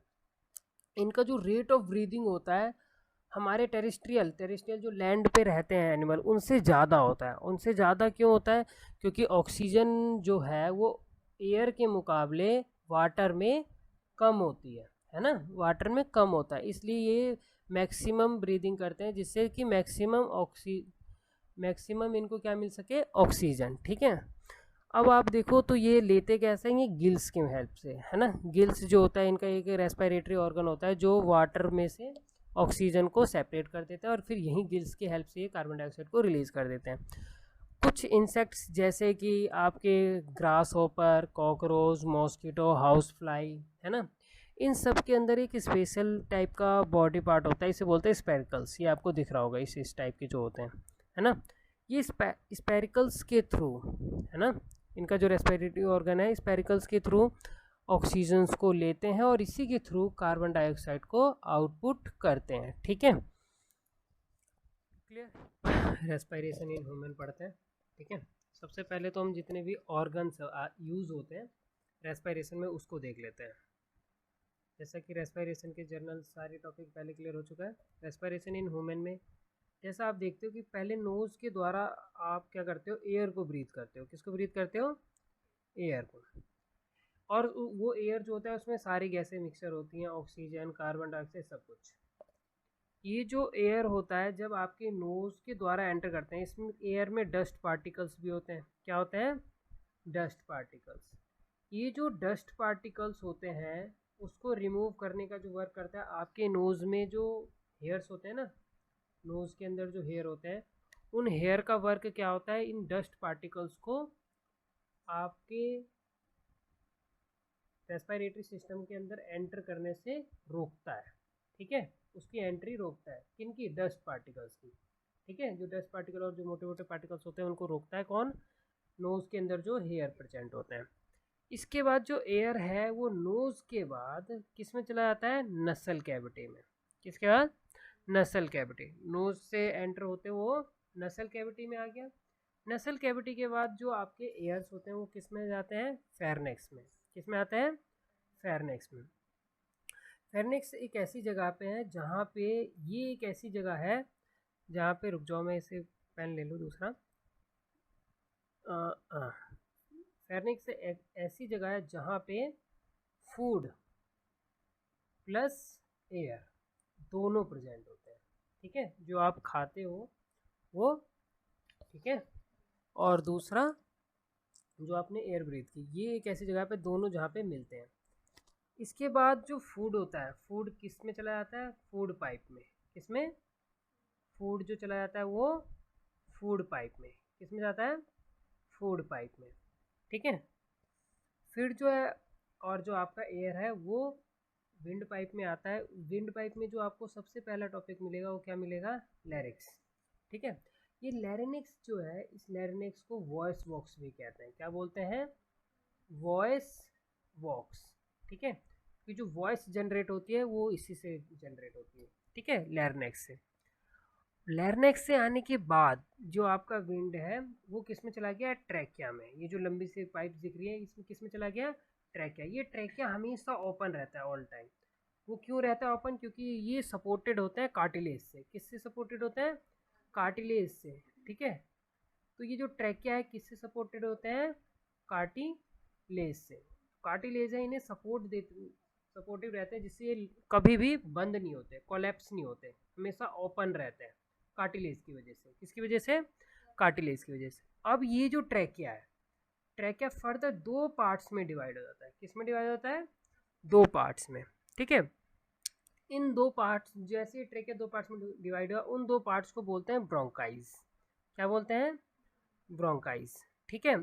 Speaker 1: इनका जो रेट ऑफ ब्रीदिंग होता है हमारे टेरेस्ट्रियल टेरेस्ट्रियल जो लैंड पे रहते हैं एनिमल उनसे ज़्यादा होता है। उनसे ज़्यादा क्यों होता है, क्योंकि ऑक्सीजन जो है वो एयर के मुकाबले वाटर में कम होती है ना, वाटर में कम होता है, इसलिए ये मैक्सिमम ब्रीदिंग करते हैं जिससे कि मैक्सिमम इनको क्या मिल सके, ऑक्सीजन, ठीक है। अब आप देखो तो ये लेते कैसे हैं, ये गिल्स की हेल्प से, है ना। गिल्स जो होता है इनका एक रेस्पिरेटरी ऑर्गन होता है जो वाटर में से ऑक्सीजन को सेपरेट कर देता है, और फिर यही गिल्स की हेल्प से ये कार्बन डाइऑक्साइड को रिलीज़ कर देते हैं। कुछ इंसेक्ट्स जैसे कि आपके grass hopper, cockroach, mosquito, house fly, है ना, इन सब के अंदर एक स्पेशल टाइप का बॉडी पार्ट होता है, इसे बोलते हैं स्पेरिकल्स। ये आपको दिख रहा होगा इस टाइप के जो होते हैं, है ना। ये स्पेरिकल्स के थ्रू, है ना, इनका जो रेस्पिरेटरी ऑर्गन है स्पेरिकल्स के थ्रू ऑक्सीजन्स को लेते हैं और इसी के थ्रू कार्बन डाइऑक्साइड को आउटपुट करते हैं, ठीक है। क्लियर। रेस्पिरेशन इन ह्यूमन पढ़ते हैं, ठीक है। सबसे पहले तो हम जितने भी ऑर्गन्स यूज़ होते हैं रेस्पिरेशन में उसको देख लेते हैं। जैसा कि रेस्पिरेशन के जर्नल सारे टॉपिक पहले क्लियर हो चुका है। रेस्पिरेशन इन ह्यूमन में जैसा आप देखते हो कि पहले नोज़ के द्वारा आप क्या करते हो, एयर को ब्रीथ करते हो। किसको ब्रीथ करते हो, एयर को। और वो एयर जो होता है उसमें सारी गैसें मिक्सचर होती हैं, ऑक्सीजन, कार्बन डाइऑक्साइड, सब कुछ। ये जो एयर होता है जब आपके नोज़ के द्वारा एंटर करते हैं, इसमें एयर में डस्ट पार्टिकल्स भी होते हैं। क्या होते हैं, डस्ट पार्टिकल्स। ये जो डस्ट पार्टिकल्स होते हैं उसको रिमूव करने का जो वर्क करता है आपके नोज़ में जो हेयर्स होते हैं ना, नोज़ के अंदर जो हेयर होते हैं उन हेयर का वर्क क्या होता है, इन डस्ट पार्टिकल्स को आपके रेस्पिरेटरी सिस्टम के अंदर एंटर करने से रोकता है, ठीक है। उसकी एंट्री रोकता है, किनकी, डस्ट पार्टिकल्स की, ठीक है। जो डस्ट पार्टिकल और जो मोटे मोटे पार्टिकल्स होते हैं उनको रोकता है कौन, नोज़ के अंदर जो हेयर प्रेजेंट होते हैं। इसके बाद जो एयर है वो नोज़ के बाद किस में चला जाता है, नसल कैविटी में। किसके बाद, नसल कैविटी। नोज़ से एंटर होते वो नसल कैविटी में आ गया। नसल कैविटी के बाद जो आपके एयर्स होते हैं वो किस में जाते हैं, फेरनेक्स में। किस में आते हैं, फेरनेक्स में। फेरनेक्स एक ऐसी जगह पे है जहाँ पे, ये एक ऐसी जगह है जहाँ पे, रुक जाओ मैं इसे पेन ले लूँ दूसरा। फेरनेक्स एक ऐसी जगह है जहाँ पे फूड प्लस एयर दोनों प्रेजेंट होते हैं, ठीक है। जो आप खाते हो वो, ठीक है, और दूसरा जो आपने एयर ब्रीथ की, ये एक ऐसी जगह पे दोनों जहाँ पे मिलते हैं। इसके बाद जो फूड होता है, फूड किस में चला जाता है, फूड पाइप में। किस में, फूड जो चला जाता है वो फूड पाइप में। किस में जाता है, फूड पाइप में, ठीक है। फिर जो है और जो आपका एयर है वो विंड पाइप में आता है। विंड पाइप में जो आपको सबसे पहला टॉपिक मिलेगा वो क्या मिलेगा, लैरिक्स। ठीक है, ये लैरिंक्स जो है, इस लैरिंक्स को वॉइस बॉक्स भी कहते हैं। क्या बोलते हैं, वॉइस बॉक्स। ठीक है, कि जो वॉइस जनरेट होती है वो इसी से जनरेट होती है। ठीक है, लैरिंक्स से। लैरिंक्स से आने के बाद जो आपका विंड है वो किस में चला गया, ट्रैकिया में। ये जो लंबी सी पाइप दिख रही है इसमें किस में चला गया, ट्रैकिया। ये ट्रैकिया हमेशा ओपन रहता है ऑल टाइम। वो क्यों रहता है ओपन, क्योंकि ये सपोर्टेड होते हैं कार्टिलेज से। किससे सपोर्टेड होते हैं, कार्टिलेज से। ठीक है, तो ये जो ट्रैकिया है किससे सपोर्टेड होते हैं, कार्टिलेज से। कार्टिलेज है, इन्हें सपोर्ट देते, सपोर्टिव रहते हैं, जिससे ये कभी भी बंद नहीं होते, कोलैप्स नहीं होते, हमेशा ओपन रहते हैं कार्टिलेज की वजह से। किसकी वजह से, कार्टिलेज की वजह से। अब ये जो ट्रैकिया है, ट्रैकिया फर्दर दो पार्ट्स में डिवाइड हो जाता है। किस में डिवाइड होता है, दो पार्ट्स में। ठीक है, इन दो पार्ट्स, जैसे ट्रैकिया दो पार्ट्स में डिवाइड हुआ, उन दो पार्ट्स को बोलते हैं ब्रोंकाइज। क्या बोलते हैं, ब्रोंकाइज। ठीक है,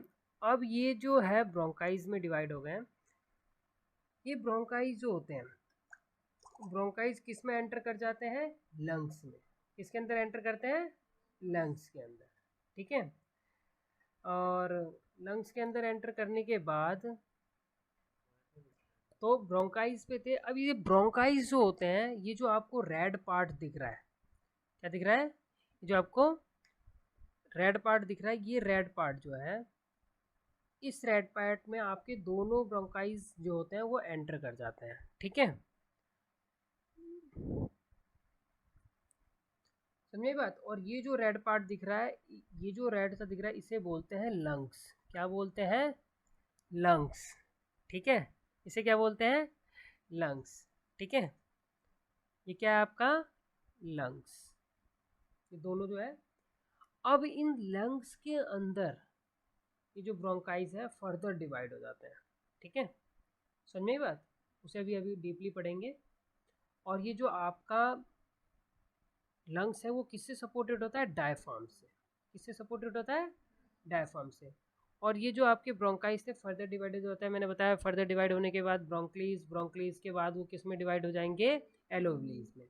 Speaker 1: अब ये जो है ब्रोंकाइज में डिवाइड हो गए। ये ब्रोंकाइज जो होते हैं, ब्रोंकाइज किस में एंटर कर जाते हैं, लंग्स में। किसके अंदर एंटर करते हैं, लंग्स के अंदर। ठीक है, और लंग्स के अंदर एंटर करने के बाद तो ब्रोंकाइज पे थे। अब ये ब्रोंकाइज जो होते हैं, ये जो आपको रेड पार्ट दिख रहा है, क्या दिख रहा है, जो आपको रेड पार्ट दिख रहा है, ये रेड पार्ट जो है, इस रेड पार्ट में आपके दोनों ब्रोंकाइज जो होते हैं वो एंटर कर जाते हैं। ठीक है, समझे बात। और ये जो रेड पार्ट दिख रहा है, ये जो रेड सा दिख रहा है, इसे बोलते हैं लंग्स। क्या बोलते हैं, लंग्स। ठीक है, इसे क्या बोलते हैं, लंग्स। ठीक है, ये क्या है आपका, लंग्स। ये दोनों जो है, अब इन लंग्स के अंदर ये जो ब्रोंकाइज है फर्दर डिवाइड हो जाते हैं। ठीक है, समझ में बात, उसे अभी अभी डीपली पढ़ेंगे। और ये जो आपका लंग्स है वो किससे सपोर्टेड होता है, डायफ्राम से। किससे सपोर्टेड होता है, डायफ्राम से। और ये जो आपके ब्रोंकाइज से फर्दर डिवाइडेड होता है, मैंने बताया फर्दर डिवाइड होने के बाद ब्रोंक्लीज, ब्रोंक्लीज के बाद वो किस में डिवाइड हो जाएंगे, एलोवलीज में।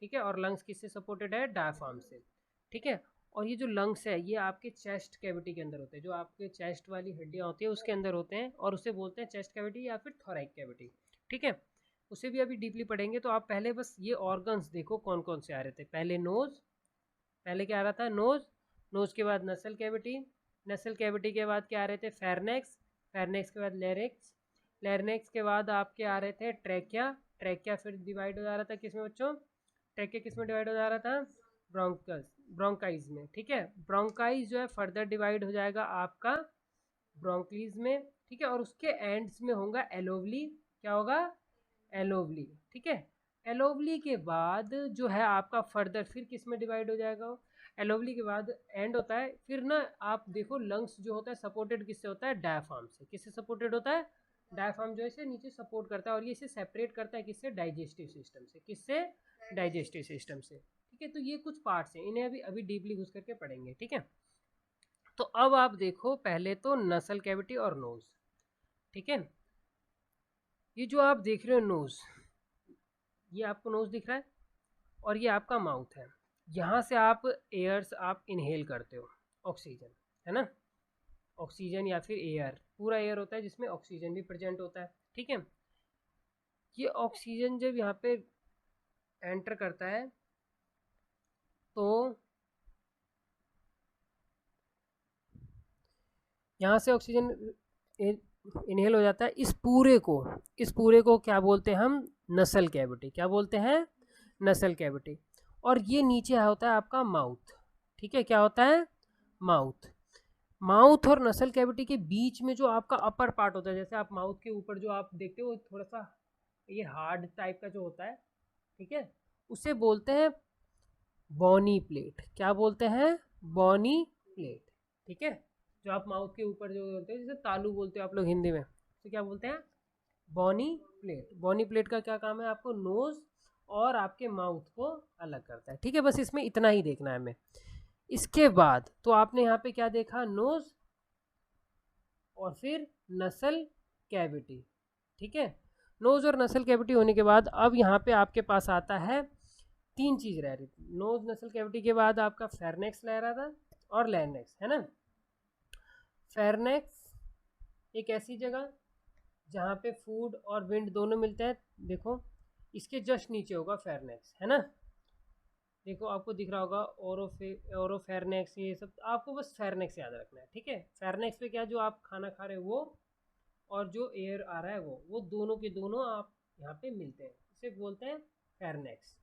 Speaker 1: ठीक है, और लंग्स किससे सपोर्टेड है, डायफ्राम से। ठीक है, और ये जो लंग्स है ये आपके चेस्ट कैविटी के अंदर होते हैं, जो आपके चेस्ट वाली हड्डियाँ होती है उसके अंदर होते हैं, और उसे बोलते हैं चेस्ट कैविटी या फिर थोरैक कैविटी। ठीक है, उसे भी अभी डीपली पढ़ेंगे। तो आप पहले बस ये ऑर्गन्स देखो कौन कौन से आ रहे थे। पहले नोज, पहले क्या आ रहा था, नोज। नोज के बाद नसल कैविटी, नसल कैविटी के बाद क्या आ रहे थे, फेरनेक्स। फेरनेक्स के बाद लेरिक्स, लेरिक्स के बाद आपके आ रहे थे ट्रैकिया। ट्रैकिया फिर डिवाइड हो जा रहा था किसमें बच्चों, ट्रैकिया किस में डिवाइड हो जा रहा था, ब्रोंकस, ब्रोंकाइज में। ठीक है, ब्रोंकाइज जो है फर्दर डिवाइड हो जाएगा आपका ब्रोंक्लीज में। ठीक है, और उसके एंड्स में होगा एलोवली। क्या होगा, एलोवली। ठीक है, एलोवली के बाद जो है आपका फर्दर फिर किस में डिवाइड हो जाएगा, एलोवली के बाद एंड होता है। फिर ना आप देखो लंग्स जो होता है सपोर्टेड किससे होता है, डायफ्राम से। किससे सपोर्टेड होता है, डायफ्राम जो है इसे नीचे सपोर्ट करता है, और ये इसे सेपरेट करता है किससे, डाइजेस्टिव सिस्टम से। किससे, डाइजेस्टिव सिस्टम से। ठीक है, तो ये कुछ पार्ट्स हैं, इन्हें अभी अभी डीपली घुस करके पढ़ेंगे। ठीक है, तो अब आप देखो पहले तो नसल कैविटी और नोज। ठीक है, ये जो आप देख रहे हो नोज, ये आपको नोज दिख रहा है, और ये आपका माउथ है। यहाँ से आप एयर्स आप इनहेल करते हो, ऑक्सीजन, है ना, ऑक्सीजन या फिर एयर, पूरा एयर होता है जिसमें ऑक्सीजन भी प्रेजेंट होता है। ठीक है, ये ऑक्सीजन जब यहाँ पे एंटर करता है तो यहाँ से ऑक्सीजन इनहेल हो जाता है। इस पूरे को क्या बोलते हैं हम, नसल कैविटी। क्या बोलते हैं, नसल कैविटी। और ये नीचे होता है आपका माउथ। ठीक है, क्या होता है, माउथ। माउथ और नसल कैविटी के बीच में जो आपका अपर पार्ट होता है, जैसे आप माउथ के ऊपर जो आप देखते हो थोड़ा सा ये हार्ड टाइप का जो होता है, ठीक है, उसे बोलते हैं बॉनी प्लेट। क्या बोलते हैं, बॉनी प्लेट। ठीक है, जो आप माउथ के ऊपर जो बोलते हैं, जैसे तालू बोलते हो आप लोग हिंदी में, तो क्या बोलते हैं, बॉनी प्लेट। बॉनी प्लेट का क्या काम है, आपको नोज और आपके माउथ को अलग करता है। ठीक है, बस इसमें इतना ही देखना है हमें। इसके बाद तो आपने यहाँ पे क्या देखा, नोज और फिर नसल कैविटी। ठीक है, नोज और नसल कैविटी होने के बाद अब यहाँ पे आपके पास आता है तीन चीज़ रह रही थी। नोज नसल कैविटी के बाद आपका फेरनेक्स रह रहा था और लैरिंक्स, है ना। फेरनेक्स एक ऐसी जगह जहाँ पे फूड और विंड दोनों मिलते हैं। देखो इसके जस्ट नीचे होगा फेरनेक्स, है ना। देखो आपको दिख रहा होगा ओरोफेरनेक्स, ये सब आपको बस फेरनेक्स याद रखना है, ठीक है। फेरनेक्स पे क्या, जो आप खाना खा रहे हो वो और जो एयर आ रहा है वो दोनों के दोनों आप यहाँ पे मिलते हैं, इसे बोलते हैं फेरनेक्स।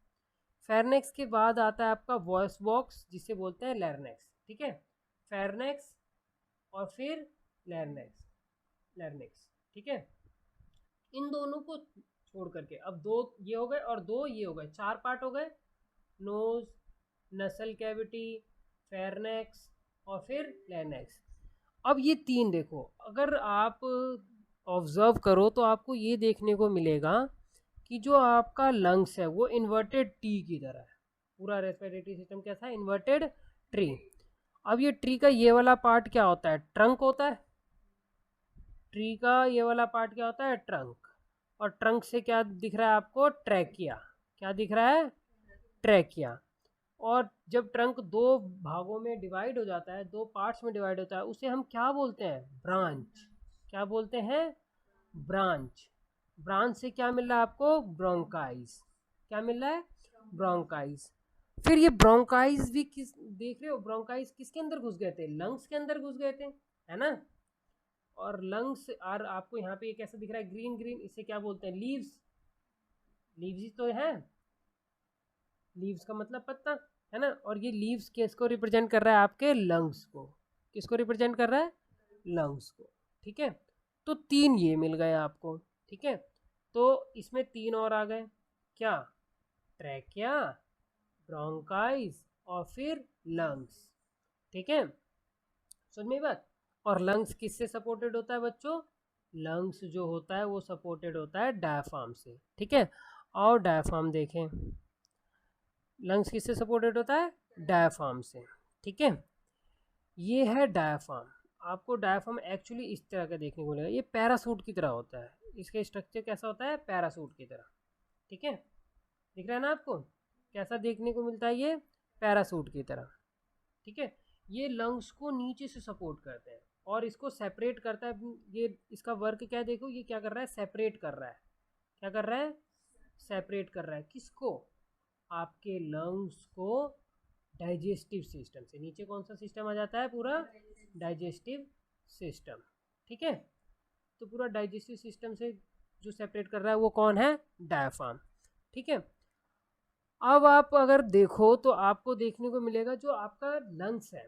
Speaker 1: फेरनेक्स के बाद आता है आपका वॉइस बॉक्स जिसे बोलते हैं लैरिंक्स, ठीक है। फेरनेक्स और फिर लैरिंक्स, ठीक है। इन दोनों को छोड़ करके अब दो ये हो गए और दो ये हो गए, चार पार्ट हो गए। नोज, नसल कैविटी, फेरनेक्स और फिर लैरिंक्स। अब ये तीन देखो, अगर आप ऑब्जर्व करो तो आपको ये देखने को मिलेगा कि जो आपका लंग्स है वो इन्वर्टेड टी की तरह है। पूरा रेस्पिरेटरी सिस्टम कैसा है, इन्वर्टेड ट्री। अब ये ट्री का ये वाला पार्ट क्या होता है, ट्रंक होता है। ट्री का ये वाला पार्ट क्या होता है, ट्रंक। और ट्रंक से क्या दिख रहा है आपको, ट्रैकिया। क्या दिख रहा है, ट्रैकिया। और जब ट्रंक दो भागों में डिवाइड हो जाता है, दो पार्ट्स में डिवाइड होता है, उसे हम क्या बोलते हैं, ब्रांच। क्या बोलते हैं, ब्रांच। ब्रांच से क्या मिल रहा है आपको, ब्रोंकाइज। क्या मिल रहा है, ब्रोंकाइज। फिर ये ब्रोंकाइज भी किस देख रहे हो, ब्रोंकाइज किसके अंदर घुस गए थे, लंग्स के अंदर घुस गए थे, है ना। और लंग्स और आपको यहाँ पे ये कैसा दिख रहा है, ग्रीन ग्रीन, इसे क्या बोलते हैं, लीव्स। लीव्स ही तो है, लीव्स का मतलब पत्ता, है ना। और ये लीव्स किसको रिप्रेजेंट कर रहा है, आपके लंग्स को। किसको रिप्रेजेंट कर रहा है, लंग्स को, ठीक है। तो तीन ये मिल गए आपको, ठीक है। तो इसमें तीन और आ गए, क्या, ट्रैकिया, ब्रोंकाइज और फिर लंग्स, ठीक है। समझ में बात। और लंग्स किससे सपोर्टेड होता है बच्चों, लंग्स जो होता है वो सपोर्टेड होता है डायफ्राम से, ठीक है। और डायफ्राम देखें, लंग्स किससे सपोर्टेड होता है, डायफ्राम से, ठीक है। ये है डायफ्राम। आपको डायफ्राम एक्चुअली इस तरह का देखने को मिलेगा, ये पैरासूट की तरह होता है। इसका स्ट्रक्चर कैसा होता है, पैरासूट की तरह, ठीक है। दिख रहा है ना आपको, कैसा देखने को मिलता है, ये पैरासूट की तरह, ठीक है। ये लंग्स को नीचे से सपोर्ट करते हैं और इसको सेपरेट करता है। ये इसका वर्क क्या है, देखो ये क्या कर रहा है, सेपरेट कर रहा है। क्या कर रहा है, सेपरेट कर रहा है, किसको, आपके लंग्स को डाइजेस्टिव सिस्टम से। नीचे कौन सा सिस्टम आ जाता है, पूरा डाइजेस्टिव सिस्टम, ठीक है। तो पूरा डाइजेस्टिव सिस्टम से जो सेपरेट कर रहा है वो कौन है, डायफ्राम, ठीक है। अब आप अगर देखो तो आपको देखने को मिलेगा जो आपका लंग्स है,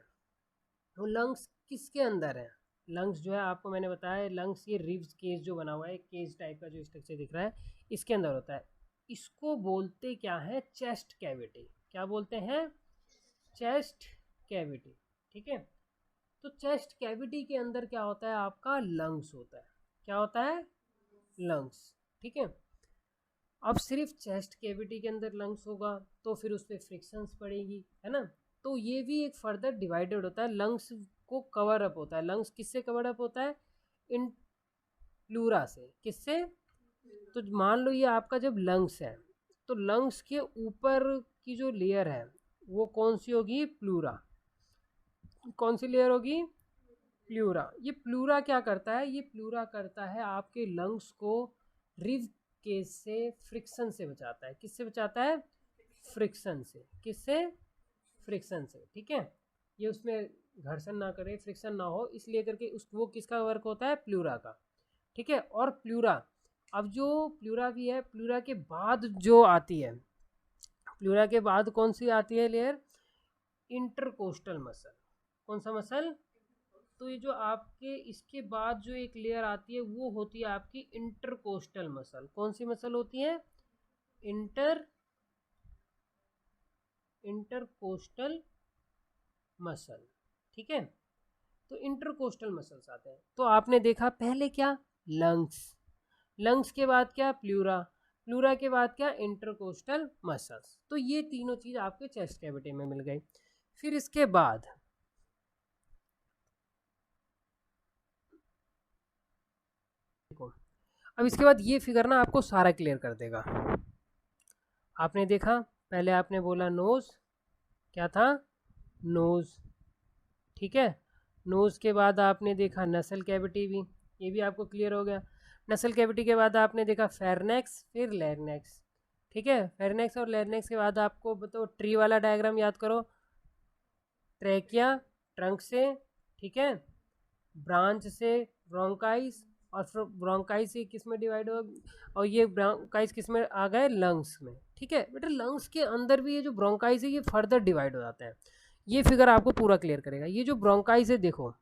Speaker 1: वो लंग्स किसके अंदर है। लंग्स जो है आपको मैंने बताया, लंग्स ये रिब्स केज जो बना हुआ है, केज टाइप का जो स्ट्रक्चर दिख रहा है, इसके अंदर होता है। इसको बोलते क्या है, चेस्ट कैविटी। क्या बोलते हैं, चेस्ट कैविटी, ठीक है। तो चेस्ट कैविटी के अंदर क्या होता है, आपका लंग्स होता है। क्या होता है, लंग्स, ठीक है। अब सिर्फ चेस्ट कैविटी के अंदर लंग्स होगा तो फिर उस पर फ्रिक्शंस पड़ेगी, है ना। तो ये भी एक फर्दर डिवाइडेड होता है, लंग्स को कवर अप होता है। लंग्स किससे कवर अप होता है, इन प्लूरा से। किससे, तो मान लो ये आपका जब लंग्स है तो लंग्स के ऊपर की जो लेयर है वो कौन सी होगी, प्लूरा। कौन सी लेयर होगी, प्लूरा। ये प्लूरा क्या करता है, ये प्लूरा करता है आपके लंग्स को रिब केज से, फ्रिक्शन से बचाता है। किससे बचाता है, फ्रिक्शन से। किससे, फ्रिक्शन से, ठीक है। ये उसमें घर्षण ना करे, फ्रिक्शन ना हो, इसलिए करके उस वो किसका वर्क होता है, प्लूरा का, ठीक है। और प्लूरा, अब जो प्लूरा भी है, प्लूरा के बाद जो आती है, प्लूरा के बाद कौन सी आती है लेयर, इंटरकोस्टल मसल। कौन सा मसल, तो ये जो आपके इसके बाद जो एक लेयर आती है वो होती है आपकी इंटरकोस्टल मसल। कौन सी मसल होती है, इंटरकोस्टल मसल, ठीक है। तो इंटरकोस्टल मसल्स आते हैं। तो आपने देखा पहले क्या, लंग्स, लंग्स के बाद क्या, प्लूरा, प्लूरा के बाद क्या, इंटरकोस्टल मसल्स। तो ये तीनों चीज आपके चेस्ट कैविटी में मिल गई। फिर इसके बाद देखो, अब इसके बाद ये फिगर ना आपको सारा क्लियर कर देगा। आपने देखा, पहले आपने बोला नोज़, क्या था, नोज़, ठीक है। नोज़ के बाद आपने देखा नसल कैविटी भी, ये भी आपको क्लियर हो गया। नसल कैविटी के बाद आपने देखा फेरनेक्स, फिर लैरिंक्स, ठीक है। फेरनेक्स और लैरिंक्स के बाद आपको बताओ ट्री वाला डायग्राम याद करो, ट्रैकिया ट्रंक से, ठीक है, ब्रांच से ब्रोंकाइस, और फिर ब्रोंकाइस से किस में डिवाइड हो, और ये ब्रोंकाइस किस में आ गए, लंग्स में, ठीक है। बेटा लंग्स के अंदर भी ये जो ब्रोंकाइस है ये फर्दर डिवाइड हो जाते हैं। ये फिगर आपको पूरा क्लियर करेगा। ये जो ब्रोंकाइस है देखो,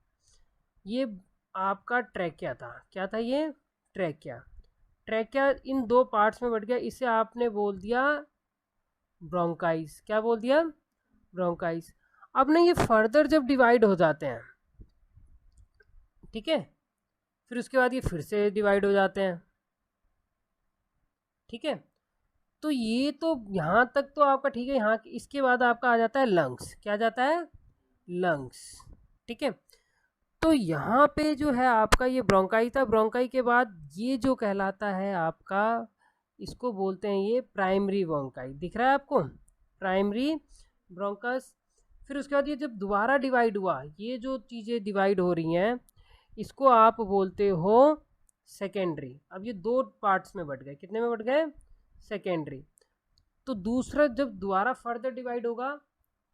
Speaker 1: ये आपका ट्रैकिया था, क्या था ये, ट्रैकिया। ट्रैकिया इन दो पार्ट्स में बढ़ गया, इसे आपने बोल दिया ब्रोंकाइस, क्या बोल दिया, ब्रोंकाइस। अब ना ये फर्दर जब डिवाइड हो जाते हैं, ठीक है, फिर उसके बाद ये फिर से डिवाइड हो जाते हैं, ठीक है। तो ये तो यहाँ तक तो आपका ठीक है, यहाँ इसके बाद आपका आ जाता है लंग्स, क्या आ जाता है, लंग्स, ठीक है। तो यहाँ पे जो है आपका ये ब्रोंकाई था, ब्रोंकाई के बाद ये जो कहलाता है आपका, इसको बोलते हैं ये प्राइमरी ब्रोंकाई, दिख रहा है आपको, प्राइमरी ब्रोंकस। फिर उसके बाद ये जब दोबारा डिवाइड हुआ, ये जो चीज़ें डिवाइड हो रही हैं इसको आप बोलते हो सेकेंडरी। अब ये दो पार्ट्स में बढ़ गए, कितने में बढ़ गए, सेकेंडरी। तो दूसरा जब दोबारा फर्दर डिवाइड होगा,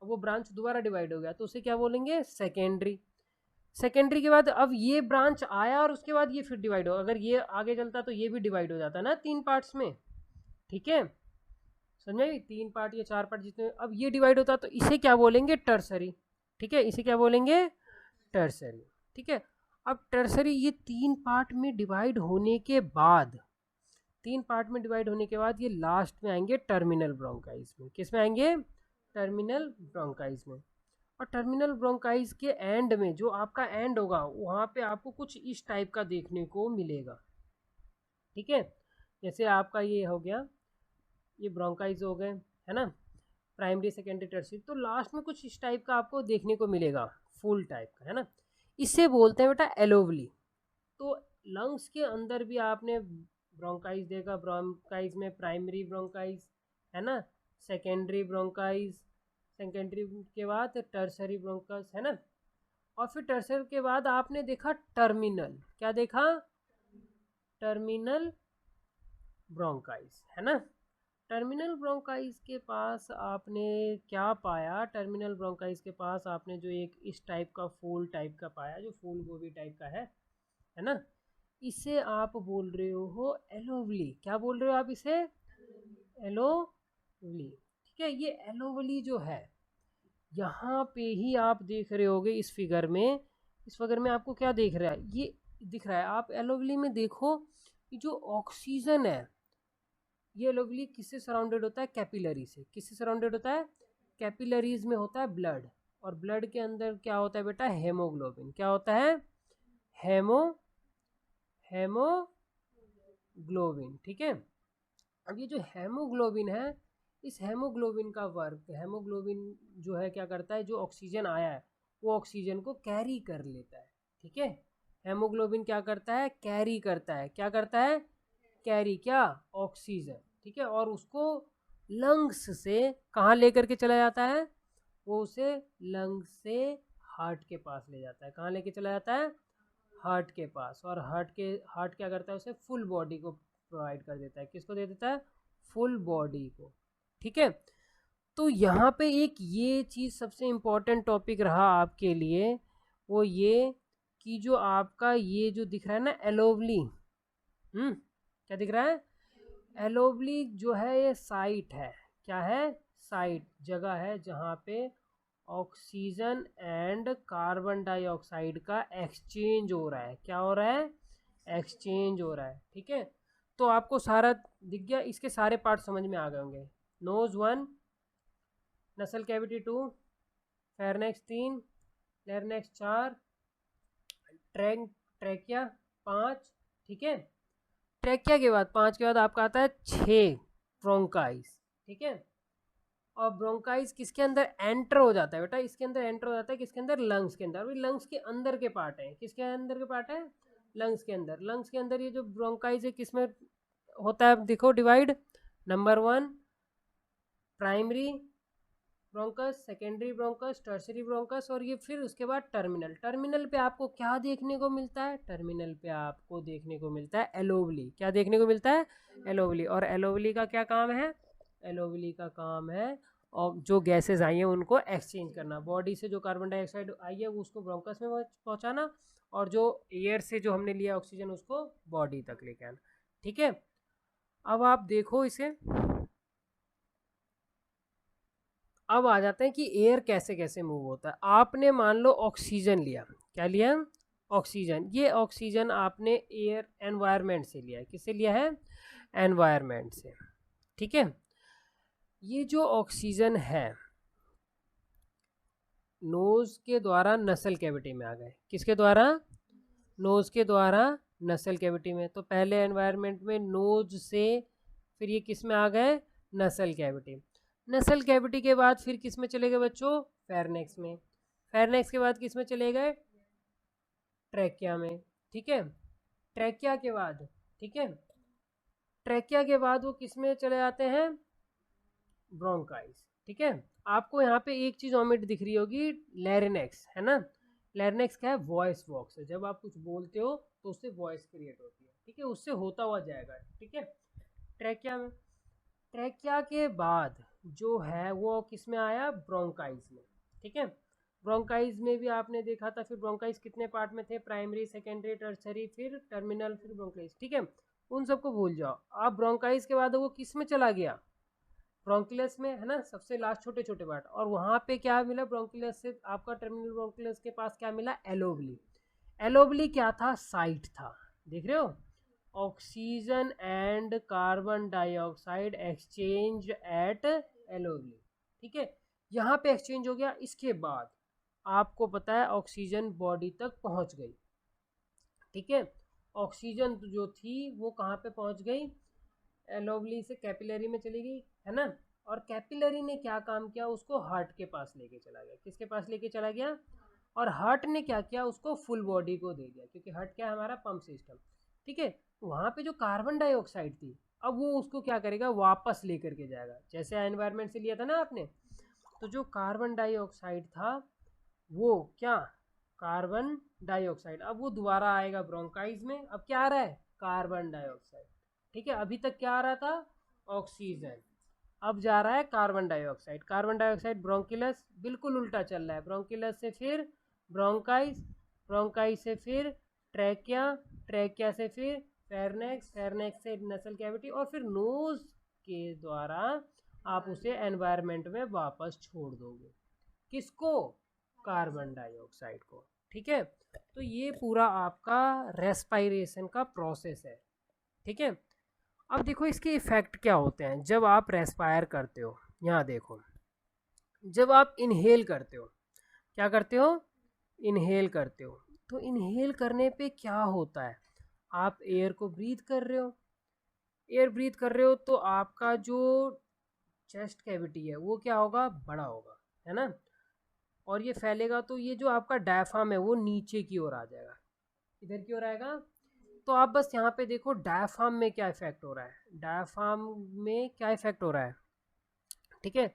Speaker 1: वो ब्रांच दोबारा डिवाइड हो गया तो उसे क्या बोलेंगे, सेकेंडरी। सेकेंडरी के बाद अब ये ब्रांच आया और उसके बाद ये फिर डिवाइड हो, अगर ये आगे चलता तो ये भी डिवाइड हो जाता ना 3 पार्ट्स में, ठीक है, समझे, 3 पार्ट या 4 पार्ट जितने, अब ये डिवाइड होता तो इसे क्या बोलेंगे, टर्सरी, ठीक है, इसे क्या बोलेंगे, टर्सरी, ठीक है। अब टर्सरी ये 3 पार्ट में डिवाइड होने के बाद, 3 पार्ट में डिवाइड होने के बाद ये लास्ट में आएंगे टर्मिनल ब्रोंकाइज में, किस में आएंगे, टर्मिनल ब्रोंकाइज में। और टर्मिनल ब्रोंकाइज के एंड में जो आपका एंड होगा वहाँ पे आपको कुछ इस टाइप का देखने को मिलेगा, ठीक है। जैसे आपका ये हो गया, ये ब्रोंकाइज हो गए, है ना, प्राइमरी सेकेंडरी टर्सरी, तो लास्ट में कुछ इस टाइप का आपको देखने को मिलेगा, फुल टाइप का, है ना। इसे बोलते हैं बेटा एलोवली। तो लंग्स के अंदर भी आपने ब्रोंकाइज देखा, ब्रोंकाइज में प्राइमरी ब्रोंकाइज, है ना, सेकेंडरी ब्रोंकाइज, सेकेंडरी के बाद टर्सरी ब्रोंकस, है ना, और फिर टर्सरी के बाद आपने देखा टर्मिनल, क्या देखा, टर्मिनल ब्रोंकाइज, है ना। टर्मिनल ब्रोंकाइज के पास आपने क्या पाया, टर्मिनल ब्रोंकाइज के पास आपने जो एक इस टाइप का फूल टाइप का पाया, जो फूल गोभी टाइप का है ना, इसे आप बोल रहे हो एलोवली, क्या बोल रहे हो आप इसे, एलोवली, ठीक है। ये एलोवली जो है यहाँ पे ही आप देख रहे होगे इस फिगर में, इस फिगर में आपको क्या देख रहा है, ये दिख रहा है, आप एलोवली में देखो कि जो ऑक्सीजन है ये एलोवली किससे सराउंडेड होता है, कैपिलरी से, किससे सराउंडेड होता है, कैपिलरीज में होता है ब्लड, और ब्लड के अंदर क्या होता है बेटा, हेमोग्लोबिन, क्या होता है, हेमोग्लोबिन, ठीक है। अब ये जो हेमोग्लोबिन है, इस हेमोग्लोबिन का वर्क, हेमोग्लोबिन जो है क्या करता है, जो ऑक्सीजन आया है वो ऑक्सीजन को कैरी कर लेता है, ठीक है। हेमोग्लोबिन क्या करता है, कैरी करता है, क्या करता है, कैरी, क्या, ऑक्सीजन, ठीक है, और उसको लंग्स से कहाँ लेकर के चला जाता है, वो उसे लंग्स से हार्ट के पास ले जाता है, कहाँ लेके चला जाता है, हार्ट के पास, और हार्ट क्या करता है, उसे फुल बॉडी को प्रोवाइड कर देता है, किसको दे देता है, फुल बॉडी को, ठीक है। तो यहाँ पे एक ये चीज़ सबसे इम्पोर्टेंट टॉपिक रहा आपके लिए, वो ये कि जो आपका ये जो दिख रहा है ना एलोवली, क्या दिख रहा है, एलोवली जो है ये साइट है, क्या है, साइट, जगह है जहाँ पे ऑक्सीजन एंड कार्बन डाइऑक्साइड का एक्सचेंज हो रहा है, क्या हो रहा है, एक्सचेंज हो रहा है, ठीक है। तो आपको सारा दिख गया, इसके सारे पार्ट समझ में आ गए होंगे, नोज 1, नसल कैविटी 2, फेरनेक्स 3, लैरिंक्स 4, ट्रैकिया 5, ठीक है। ट्रैकिया के बाद 5 के बाद आपका आता है 6 ब्रोंकाइज, ठीक है। और ब्रोंकाइज किसके अंदर एंटर हो जाता है बेटा, इसके अंदर एंटर हो जाता है, किसके अंदर, लंग्स के अंदर। अभी लंग्स के अंदर के पार्ट है, किसके अंदर के पार्ट है, लंग्स के अंदर। लंग्स के अंदर ये जो ब्रोंकाइज है किसमें होता है, देखो divide, number 1 primary bronchus, secondary bronchus, tertiary bronchus, और ये फिर उसके बाद टर्मिनल। टर्मिनल पे आपको क्या देखने को मिलता है, टर्मिनल पे आपको देखने को मिलता है एलोवली। क्या देखने को मिलता है, एलोवली। और एलोवली का क्या काम है, एलोवली का काम है और जो गैसेस आई हैं उनको एक्सचेंज करना। बॉडी से जो कार्बन डाइऑक्साइड आई है उसको ब्रोंकस में पहुंचाना, और जो एयर से जो हमने लिया ऑक्सीजन उसको बॉडी तक लेके आना। ठीक है, अब आप देखो इसे, अब आ जाते हैं कि एयर कैसे कैसे मूव होता है। आपने मान लो ऑक्सीजन लिया, क्या लिया, ऑक्सीजन। ये ऑक्सीजन आपने एयर एनवायरनमेंट से लिया है, किससे लिया है, एनवायरनमेंट से। ठीक है, ये जो ऑक्सीजन है नोज के द्वारा नसल कैविटी में आ गए, किसके द्वारा, नोज के द्वारा नसल कैविटी में। तो पहले एनवायरनमेंट में नोज से, फिर ये किस में आ गए, नसल कैविटी। नसल कैविटी के बाद फिर किस में चले गए बच्चों, फेरनेक्स में। फेरनेक्स के बाद किस में चले गए, ट्रैकिया में। ठीक है, ट्रैकिया के बाद, ठीक है, ट्रैकिया के बाद वो किस में चले जाते हैं, ब्रोंकाइज। ठीक है, आपको यहाँ पे एक चीज ओमिट दिख रही होगी, लैरिनेक्स, है ना। लैरिनेक्स क्या है, वॉइस बॉक्स है। जब आप कुछ बोलते हो तो उससे वॉइस क्रिएट होती है, ठीक है, उससे होता हुआ जाएगा। ठीक है, ट्रैकिया में। ट्रैकिया के बाद जो है वो किस में आया, ब्रोंकाइज में। ठीक है, ब्रोंकाइज में भी आपने देखा था, फिर ब्रोंकाइज कितने पार्ट में थे, प्राइमरी, सेकेंडरी, टर्सरी, फिर टर्मिनल, फिर ब्रोंकाइज। ठीक है, उन सबको भूल जाओ। आप ब्रोंकाइज के बाद वो किस में चला गया, ब्रोंकुलस में, है ना, सबसे लास्ट छोटे छोटे पार्ट। और वहाँ पे क्या मिला, ब्रोंकुलस से आपका टर्मिनल ब्रोंकुलस के पास क्या मिला, एलोवली। एलोवली क्या था, साइट था, देख रहे हो, oxygen and carbon dioxide exchange at alveoli. ठीक है, यहाँ पे एक्सचेंज हो गया। इसके बाद आपको पता है ऑक्सीजन बॉडी तक पहुँच गई। ठीक है, ऑक्सीजन जो थी वो कहाँ पे पहुँच गई, एलोवली से कैपिलरी में चली गई, है ना। और कैपिलरी ने क्या काम किया, उसको हार्ट के पास लेके चला गया। किसके पास लेके चला गया, और हार्ट ने क्या किया, उसको फुल बॉडी को दे दिया, क्योंकि हार्ट क्या है, हमारा पंप सिस्टम। ठीक है, वहाँ पे जो कार्बन डाइऑक्साइड थी, अब वो उसको क्या करेगा, वापस लेकर के जाएगा। जैसे एनवायरनमेंट से लिया था ना आपने, तो जो कार्बन डाइऑक्साइड था वो क्या, कार्बन डाइऑक्साइड, अब वो दोबारा आएगा ब्रोंकाइज में। अब क्या आ रहा है, कार्बन डाइऑक्साइड। ठीक है, अभी तक क्या आ रहा था, ऑक्सीजन, अब जा रहा है कार्बन डाइऑक्साइड। कार्बन डाइऑक्साइड ब्रोंकुलस, बिल्कुल उल्टा चल रहा है, ब्रोंकुलस से फिर ब्रोंकाइज, ब्रोंकाइज से फिर ट्रैकिया, ट्रैकिया से फिर फेरनेक्स, फेरनेक्स से नसल कैविटी, और फिर नोज के द्वारा आप उसे एनवायरनमेंट में वापस छोड़ दोगे, किसको, कार्बन डाइऑक्साइड को। ठीक है, तो ये पूरा आपका रेस्पायरेशन का प्रोसेस है। ठीक है, अब देखो इसके इफेक्ट क्या होते हैं जब आप रेस्पायर करते हो। यहाँ देखो, जब आप इनहेल करते हो, क्या करते हो, इनहेल करते हो, तो इनहेल करने पे क्या होता है, आप एयर को ब्रीथ कर रहे हो, एयर ब्रीथ कर रहे हो, तो आपका जो चेस्ट कैविटी है वो क्या होगा, बड़ा होगा, है ना, और ये फैलेगा, तो ये जो आपका डायफ्राम है वो नीचे की ओर आ जाएगा, इधर की ओर आएगा। तो आप बस यहाँ पे देखो डायफ्राम में क्या इफेक्ट हो रहा है, डायफ्राम में क्या इफेक्ट हो रहा है। ठीक है,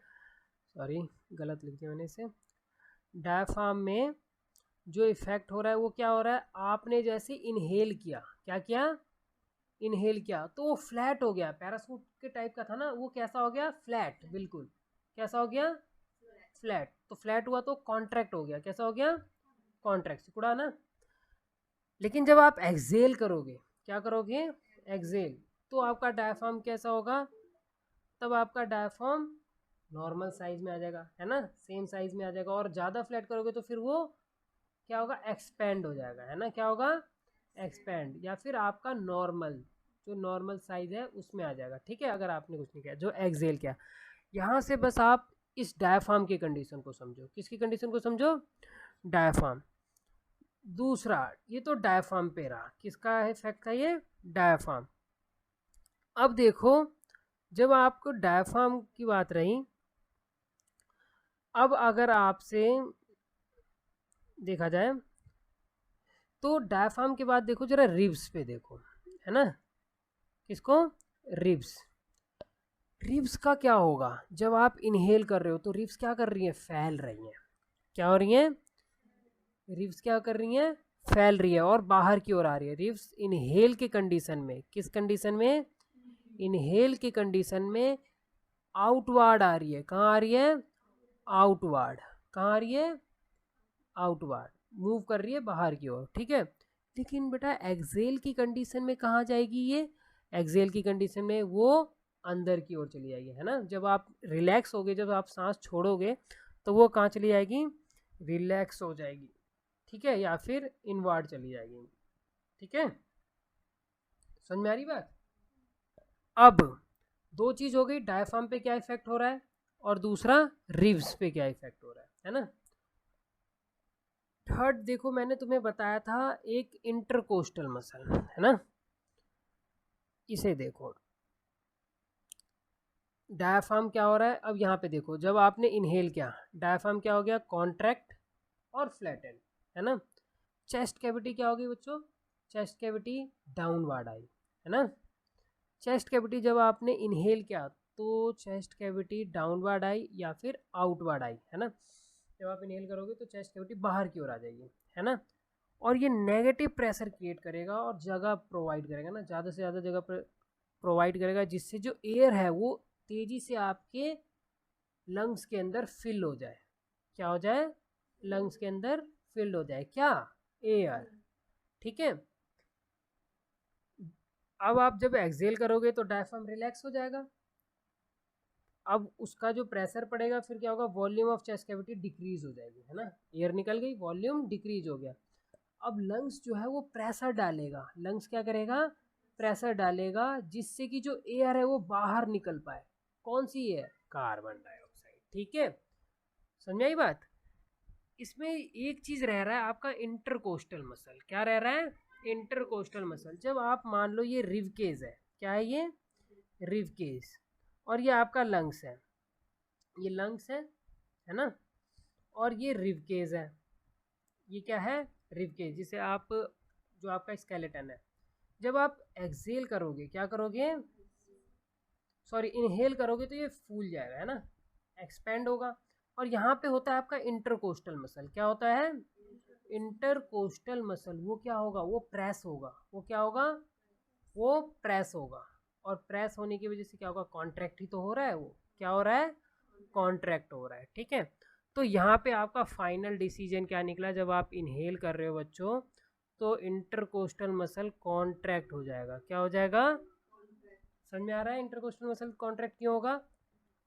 Speaker 1: सॉरी गलत लिख दिया मैंने इसे। डायफ्राम में जो इफेक्ट हो रहा है वो क्या हो रहा है, आपने जैसे इनहेल किया, क्या किया, इनहेल किया, तो वो फ्लैट हो गया, पैरासूट के टाइप का था ना, वो कैसा हो गया, फ्लैट, बिल्कुल कैसा हो गया, फ्लैट। तो फ्लैट हुआ तो कॉन्ट्रैक्ट हो गया, कैसा हो गया, कॉन्ट्रैक्ट, सिकुड़ा ना। लेकिन जब आप एक्सेल करोगे, क्या करोगे, एक्सेल, तो आपका डायफ्राम कैसा होगा, तब आपका डायफ्राम नॉर्मल साइज में आ जाएगा, है ना, सेम साइज में आ जाएगा। और ज़्यादा फ्लैट करोगे तो फिर वो क्या होगा, एक्सपेंड हो जाएगा, है ना, क्या होगा, एक्सपेंड, या फिर आपका नॉर्मल, जो नॉर्मल साइज है उसमें आ जाएगा। ठीक है, अगर आपने कुछ नहीं किया, जो एक्सेल किया। यहाँ से बस आप इस डायफ्राम की कंडीशन को समझो, किसकी कंडीशन को समझो, डायफ्राम। दूसरा, ये तो डायफ्राम पे रहा, किसका इफेक्ट था ये, डायफ्राम। अब देखो, जब आपको डायफ्राम की बात रही, अब अगर आपसे देखा जाए तो डायफ्राम के बाद देखो जरा रिब्स पे देखो, है ना, किसको, रिब्स। रिब्स का क्या होगा, जब आप इनहेल कर रहे हो तो रिब्स क्या कर रही हैं, फैल रही हैं। क्या हो रही हैं, रिब्स क्या कर रही हैं, फैल रही है और बाहर की ओर आ रही है। रिब्स इनहेल के कंडीशन में, किस कंडीशन में, इनहेल के कंडीशन में आउटवर्ड आ रही है। कहाँ आ रही है, आउटवर्ड। कहाँ आ रही है, आउटवर्ड, मूव कर रही है बाहर की ओर, ठीक है। लेकिन बेटा एक्सेल की कंडीशन में कहाँ जाएगी ये, एक्सेल की कंडीशन में वो अंदर की ओर चली जाएगी, है ना। जब आप रिलैक्स होगे, जब आप सांस छोड़ोगे तो वो कहाँ चली जाएगी, रिलैक्स हो जाएगी, ठीक है, या फिर इनवर्ड चली जाएगी, ठीक है। समझ में आ रही बात। अब दो चीज हो गई, डायफ्राम पे क्या इफेक्ट हो रहा है और दूसरा रिब्स पे क्या इफेक्ट हो रहा है ना। थर्ड देखो, मैंने तुम्हें बताया था एक इंटरकोस्टल मसल, है ना। इसे देखो, डायफ्राम क्या हो रहा है, अब यहाँ पे देखो, जब आपने इनहेल किया डायफ्राम क्या हो गया, कॉन्ट्रैक्ट और फ्लैटन, है ना। चेस्ट कैविटी क्या होगी बच्चों, चेस्ट कैविटी डाउनवर्ड आई, है ना। चेस्ट कैविटी जब आपने इनहेल किया तो चेस्ट कैविटी डाउनवर्ड आई या फिर आउटवर्ड आई, है ना। जब आप इनहेल करोगे तो चेस्ट कैविटी बाहर की ओर आ जाएगी, है ना। और ये नेगेटिव प्रेशर क्रिएट करेगा और जगह प्रोवाइड करेगा ना, ज़्यादा से ज़्यादा जगह प्रोवाइड करेगा, जिससे जो एयर है वो तेज़ी से आपके लंग्स के अंदर फिल हो जाए। क्या हो जाए, लंग्स के अंदर फिल हो जाए, क्या, एयर, ठीक है। अब आप जब एक्सेल करोगे तो डायफ्राम रिलैक्स हो जाएगा। अब उसका जो प्रेशर पड़ेगा फिर क्या होगा, volume of chest cavity decrease हो जाएगी, है ना। एयर निकल गई, वॉल्यूम डिक्रीज हो गया। अब लंग्स जो है वो प्रेशर डालेगा, लंग्स क्या करेगा, प्रेशर डालेगा, जिससे कि जो एयर है वो बाहर निकल पाए। कौन सी एयर, कार्बन डाइऑक्साइड, ठीक है। समझ आई बात। इसमें एक चीज रह रहा है आपका इंटरकोस्टल मसल, क्या रह रहा है, इंटरकोस्टल मसल। जब आप मान लो ये रिवकेज है, क्या है ये, रिवकेज, और ये आपका लंग्स है, ये लंग्स है ना, और ये रिवकेज है, ये क्या है, रिवकेज, जिसे आप, जो आपका स्केलेटन है। जब आप एक्सेल करोगे, क्या करोगे, सॉरी इनहेल करोगे तो ये फूल जाएगा, है ना, एक्सपेंड होगा। और यहाँ पे होता है आपका इंटरकोस्टल मसल, क्या होता है, इंटरकोस्टल मसल, वो क्या होगा, वो प्रेस होगा, वो क्या होगा, वो प्रेस होगा। और प्रेस होने की वजह से क्या होगा, कॉन्ट्रैक्ट ही तो हो रहा है, वो क्या हो रहा है, कॉन्ट्रैक्ट हो रहा है, ठीक है। तो यहाँ पे आपका फाइनल डिसीजन क्या निकला, जब आप इनहेल कर रहे हो बच्चों तो इंटरकोस्टल मसल कॉन्ट्रैक्ट हो जाएगा, क्या हो जाएगा, समझ में आ रहा है। इंटरकोस्टल मसल कॉन्ट्रैक्ट क्यों होगा,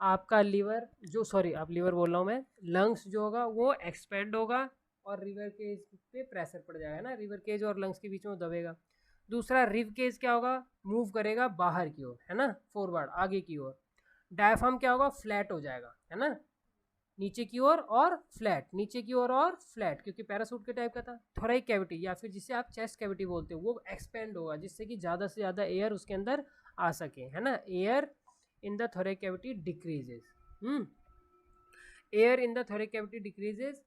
Speaker 1: आपका लीवर जो, सॉरी आप लीवर बोल रहा हूँ मैं, लंग्स जो होगा वो एक्सपेंड होगा और रिवर केज पे प्रेशर पड़ जाएगा ना, रिवर केज और लंग्स के बीच में दबेगा। दूसरा रिव केज क्या होगा, मूव करेगा बाहर की ओर, है ना, फॉरवर्ड, आगे की ओर। डायफ्राम क्या होगा, फ्लैट हो जाएगा, है ना, नीचे की ओर और फ्लैट, नीचे की ओर और फ्लैट, क्योंकि पैरासूट के टाइप का था। थोराइक कैविटी या फिर जिसे आप चेस्ट कैविटी बोलते हो वो एक्सपेंड होगा, जिससे कि ज़्यादा से ज़्यादा एयर उसके अंदर आ सके, है ना। Air in the thoracic cavity decreases, air in the thoracic cavity decreases,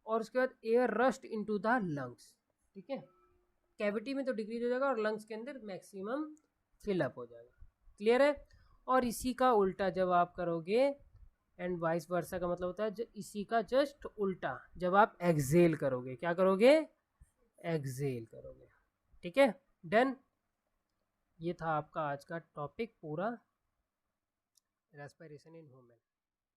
Speaker 1: और उसके बाद air rushed into the lungs, ठीक है। कैविटी में तो डिक्रीज हो जाएगा और लंग्स के अंदर मैक्सिमम फिलअप हो जाएगा, क्लियर है। और इसी का उल्टा जब आप करोगे, एंड वाइस वर्सा का मतलब होता है इसी का जस्ट उल्टा, जब आप एक्सेल करोगे, क्या करोगे, एक्सेल करोगे, ठीक है, डन। ये था आपका आज का टॉपिक पूरा, रेस्पिरेशन इन ह्यूमन।